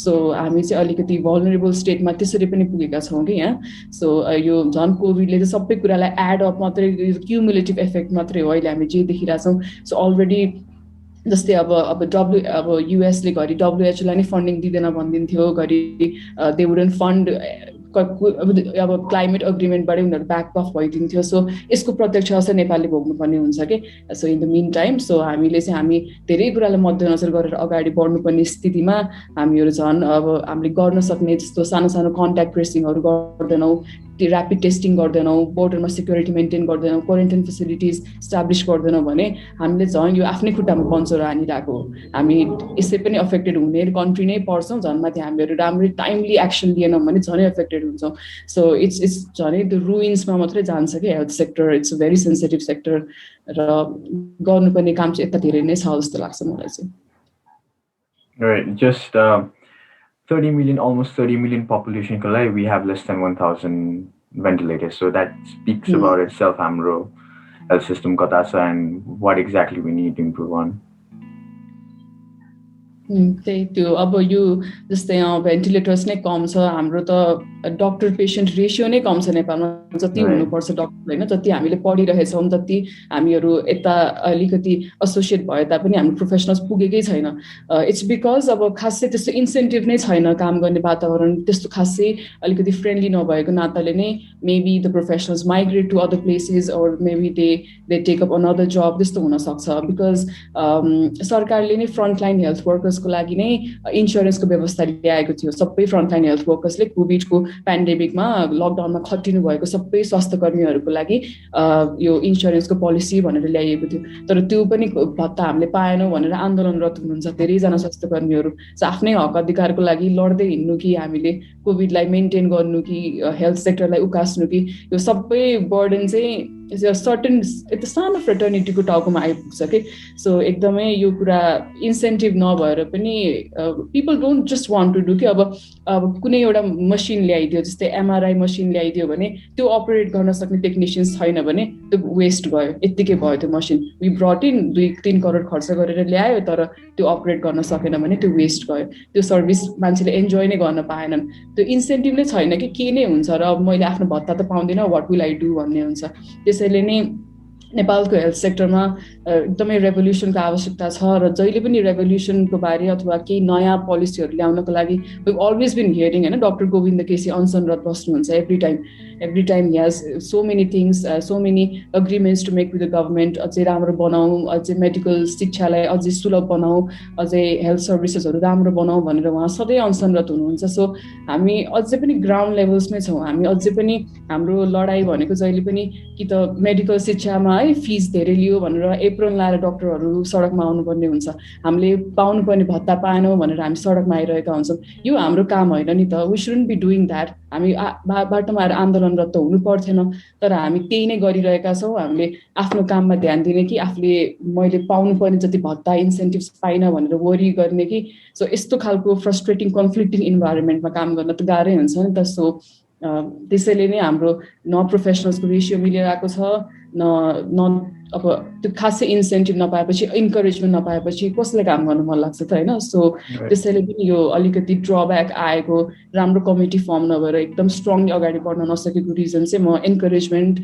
सो हामी चाहिँ अलिकति भल्नरेबल स्टेटमा त्यसरी पनि पुगेका छौँ कि यहाँ. सो यो झन् कोभिडले चाहिँ सबै कुरालाई एड अप मात्रै क्युमुलेटिभ इफेक्ट मात्रै हो अहिले हामी जे देखिरहेछौँ. सो अलरेडी जस्तै अब युएसले घरि WHO लाई नै फन्डिङ दिँदैन भनिदिन्थ्यो, घरि दे वुडन्ट फन्ड, अब क्लाइमेट अग्रिमेन्टबाटै उनीहरू ब्याक अफ भइदिन्थ्यो. सो यसको प्रत्यक्ष असर नेपालले भोग्नुपर्ने हुन्छ कि. So in the meantime so हामीले चाहिँ हामी धेरै कुरालाई मध्यनजर गरेर अगाडि बढ्नुपर्ने स्थितिमा हामीहरू झन् अब हामीले गर्न सक्ने जस्तो सानो सानो कन्ट्याक्ट ट्रेसिङहरू गर्दैनौँ, ऱ्यापिड टेस्टिङ गर्दैनौँ, बोर्डरमा सिक्योरिटी मेन्टेन गर्दैनौँ, क्वारेन्टाइन फेसिलिटिज इस्टाब्लिस गर्दैनौँ भने हामीले झन् यो आफ्नै खुट्टामा पन्चर हानिरहेको हो. हामी यसै पनि अफेक्टेड हुने कन्ट्री नै पर्छौँ. झन्माथि हामीहरू राम्ररी टाइमली एक्सन लिएनौँ भने झनै अफेक्टेड हुन्छौँ. सो इट्स झनै त्यो रुइन्समा मात्रै जान्छ कि health sector. It's a very sensitive sector र गर्नुपर्ने काम चाहिँ यता धेरै नै छ जस्तो लाग्छ मलाई चाहिँ. Right, just 30 million, almost 30 million population ko lai, we have less than 1,000 ventilators. So that speaks about itself, hamro health system kata cha and what exactly we need to improve on. त्यही त्यो अब यो जस्तै भेन्टिलेटर्स नै कम छ, हाम्रो त doctor patient ratio नै कम छ नेपालमा. जति हुनुपर्छ डक्टर होइन, जति हामीले पढिरहेछौँ जति हामीहरू यता अलिकति एसोसिएट भए तापनि हाम्रो प्रोफेसनल्स पुगेकै छैन. इट्स बिकज अब खासै त्यस्तो इन्सेन्टिभ नै छैन, काम गर्ने वातावरण त्यस्तो खासै अलिकति फ्रेन्डली नभएको नाताले नै maybe the professionals migrate to other places or maybe they take up another जब त्यस्तो हुनसक्छ. बिकज सरकारले नै फ्रन्टलाइन हेल्थ वर्कर्सको लागि नै इन्सुरेन्सको व्यवस्था ल्याएको थियो. सबै फ्रन्टलाइन हेल्थ वर्कर्सले कोभिडको पेन्डेमिकमा लकडाउनमा खटिनु भएको सबै स्वास्थ्य कर्मीहरूको लागि यो इन्सुरेन्सको पोलिसी भनेर ल्याइएको थियो. तर त्यो पनि भत्ता हामीले पाएनौँ भनेर आन्दोलनरत हुनुहुन्छ धेरैजना स्वास्थ्य कर्मीहरू. आफ्नै हक अधिकारको लागि लड्दै हिँड्नु कि हामीले कोभिडलाई मेन्टेन गर्नु कि हेल्थ सेक्टरलाई उकास्नु कि यो सबै बर्डन चाहिँ सर्टेन यता सानो फ्रेटर्निटीको टाउकोमा आइपुग्छ कि. सो एकदमै यो कुरा इन्सेन्टिभ नभएर पनि people don't just want to do कि. अब कुनै एउटा मसिन ल्याइदियो, जस्तै MRI मसिन ल्याइदियो भने त्यो अपरेट गर्न सक्ने टेक्निसियन्स छैन भने त्यो वेस्ट गयो, यत्तिकै भयो त्यो machine. We brought in 2-3 crore खर्च गरेर ल्यायो तर त्यो अपरेट गर्न सकेन भने त्यो वेस्ट गयो. त्यो सर्भिस मान्छेले इन्जोय नै गर्न पाएनन्. त्यो इन्सेन्टिभ नै छैन कि के नै हुन्छ र अब मैले आफ्नो भत्ता त पाउँदिनँ, वाट विल आई डु भन्ने हुन्छ. त्यसैले नै नेपालको हेल्थ सेक्टरमा एकदमै रेभोल्युसनको आवश्यकता छ र जहिले पनि रेभोल्युसनको बारे अथवा केही नयाँ पोलिसीहरू ल्याउनको लागि वी अलवेज बिन हियरिङ होइन. डक्टर गोविन्द केसी अनसनरत बस्नुहुन्छ every time he has so many things, so many agreements to make with the government. अझै राम्रो बनाऊ, अझै मेडिकल शिक्षालाई अझै सुलभ बनाऊ, अझै हेल्थ सर्भिसेसहरू राम्रो बनाऊ भनेर उहाँ सधैँ अनसनरत हुनुहुन्छ. सो हामी अझै पनि ग्राउन्ड लेभल्समै छौँ. हामी अझै पनि हाम्रो लडाइँ भनेको जहिले पनि कि त मेडिकल शिक्षामा है फिस धेरै लियो भनेर एप्रोन लाएर डक्टरहरू सडकमा आउनुपर्ने हुन्छ. हामीले पाउनुपर्ने भत्ता पाएनौँ भनेर हामी सडकमा आइरहेका हुन्छौँ. यो हाम्रो काम होइन नि त. We shouldn't be doing that. हामी बाटोमा आएर आन्दोलनरत त हुनु पर्थेन, तर हामी त्यही नै गरिरहेका छौँ. हामीले आफ्नो काममा ध्यान दिने कि आफूले मैले पाउनुपर्ने जति भत्ता इन्सेन्टिभ्स पाइनँ भनेर वरी गर्ने कि. सो यस्तो खालको फ्रस्ट्रेटिङ कन्फ्लिक्टिङ इन्भाइरोमेन्टमा काम गर्न त गाह्रै हुन्छ नि त. सो त्यसैले नै हाम्रो न प्रोफेसनल्सको रेसियो मिलिरहेको छ, न अब त्यो खासै इन्सेन्टिभ नपाएपछि, इन्करेजमेन्ट नपाएपछि कसलाई काम गर्नु मन लाग्छ त होइन. सो त्यसैले पनि यो अलिकति ड्रब्याक आएको, राम्रो कमिटी फर्म नभएर एकदम स्ट्रङली अगाडि बढ्न नसकेको रिजन चाहिँ म इन्करेजमेन्ट,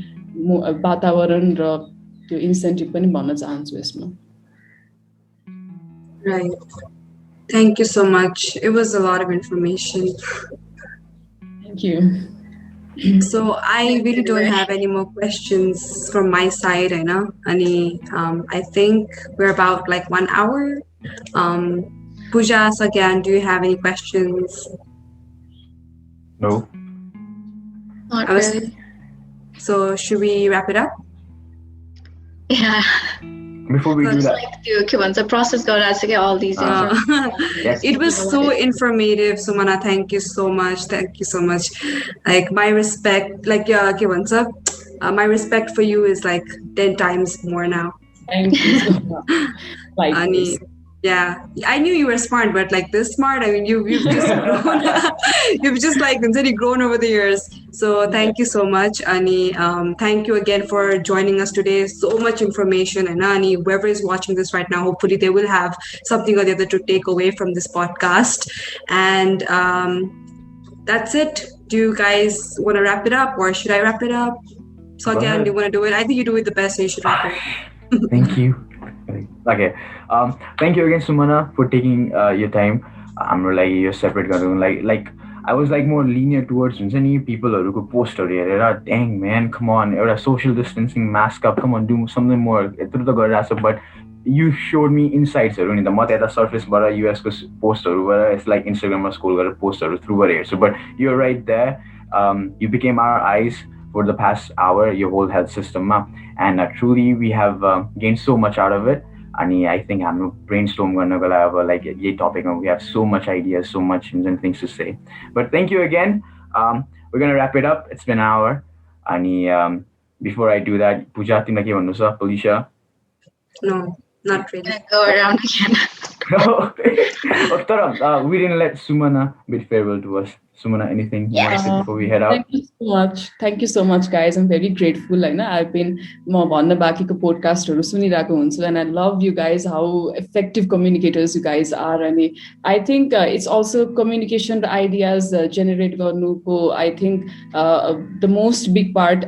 वातावरण र त्यो इन्सेन्टिभ पनि भन्न चाहन्छु यसमा. Right. Thank you so much. It was a lot of information. Thank you. So I really don't have any more questions from my side, I know. I think we're about like 1 hour. Pooja, Sagyan, do you have any questions? No. Not really. So should we wrap it up? Yeah. Before we do that, like the process all these yes. It was so informative, Sumana. Thank you so much. Like my respect, like my respect for you is like 10 times more now. Thank you so much. Yeah, I knew you were smart, but like this smart, I mean, you've just grown, you've just like grown over the years. So thank you so much, Ani. Thank you again for joining us today. So much information, and Ani, whoever is watching this right now, hopefully they will have something or the other to take away from this podcast. And that's it. Do you guys want to wrap it up, or should I wrap it up? Satya, do you want to do it? I think you do it the best, so you should wrap it up. Thank you. Okay. Thank you again, Sumana, for taking your time. I'm like you're separate. Like I was like more lenient towards people who post dang man, come on, social distancing, mask up, come on, do something more. But you showed me insights. The at the surface, but US post it's like Instagram or school post through here. So, but you're right there. You became our eyes for the past hour, your whole health system, and truly we have gained so much out of it. And I think I'm brainstorm like a topic, and we have so much ideas, so much things to say. But thank you again. We're gonna wrap it up. It's been an hour. And before I do that, Pooja, Felicia. No, not really. Go around again. We didn't let Sumana bid farewell to us. Sumana, anything you want to say before we head out? Thank you so much. Thank you so much, guys. I'm very grateful. I've been Bhanna Baki podcast and I love you guys, how effective communicators you guys are. And I think it's also communication ideas generate garnuko. I think the most big part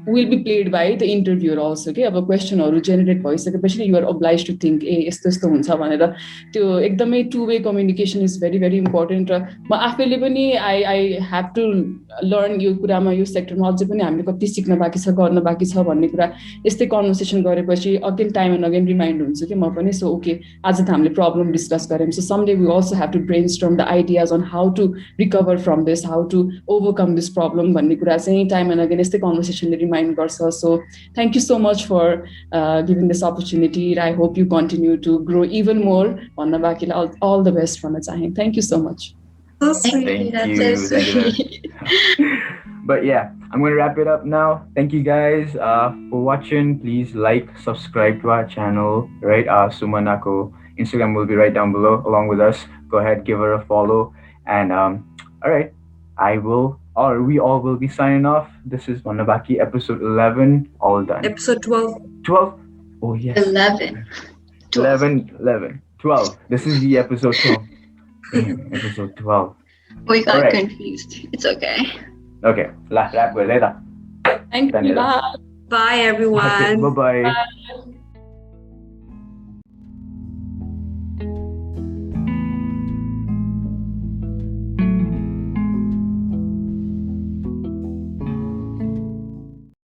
will be played by the interviewer also. Okay, अब question generate भइसकेपछि you are obliged to think यस्तो यस्तो हुन्छ भनेर त्यो एकदमै two-way communication is very very important. र म आफैले पनि I have to learn यो कुरामा यो सेक्टरमा अझै पनि हामीले कति सिक्न बाँकी छ गर्न बाँकी छ भन्ने कुरा यस्तै कन्भर्सेसन गरेपछि again time and again remind हुन्छ कि म पनि सो ओके आज त हामीले प्रब्लम डिस्कस गर्यौं so someday we also have to brainstorm the ideas on how to recover from this how to overcome this problem भन्ने कुरा चाहिँ टाइम एन्ड अगेन यस्तै कन्भर्सेसनले रिमाइन्ड गर्छ so thank you so much for giving this opportunity I hope you continue to grow even more भन्न बाँकीलाई all the best भन्न चाहे thank you so much Thank you. But yeah, I'm going to wrap it up now. Thank you guys for watching. Please like, subscribe to our channel, right? Sumanako Instagram will be right down below along with us. Go ahead, give her a follow. And all right, we all will be signing off. This is Bhanna Baki, episode 11, all done. Episode 12. 12? Oh, yes. 11. 12. This is the episode 12. Episode 12. We got confused. It's okay. Okay. Wrap with later. Thank you. Bye. Bye, everyone. Okay, bye-bye. Bye.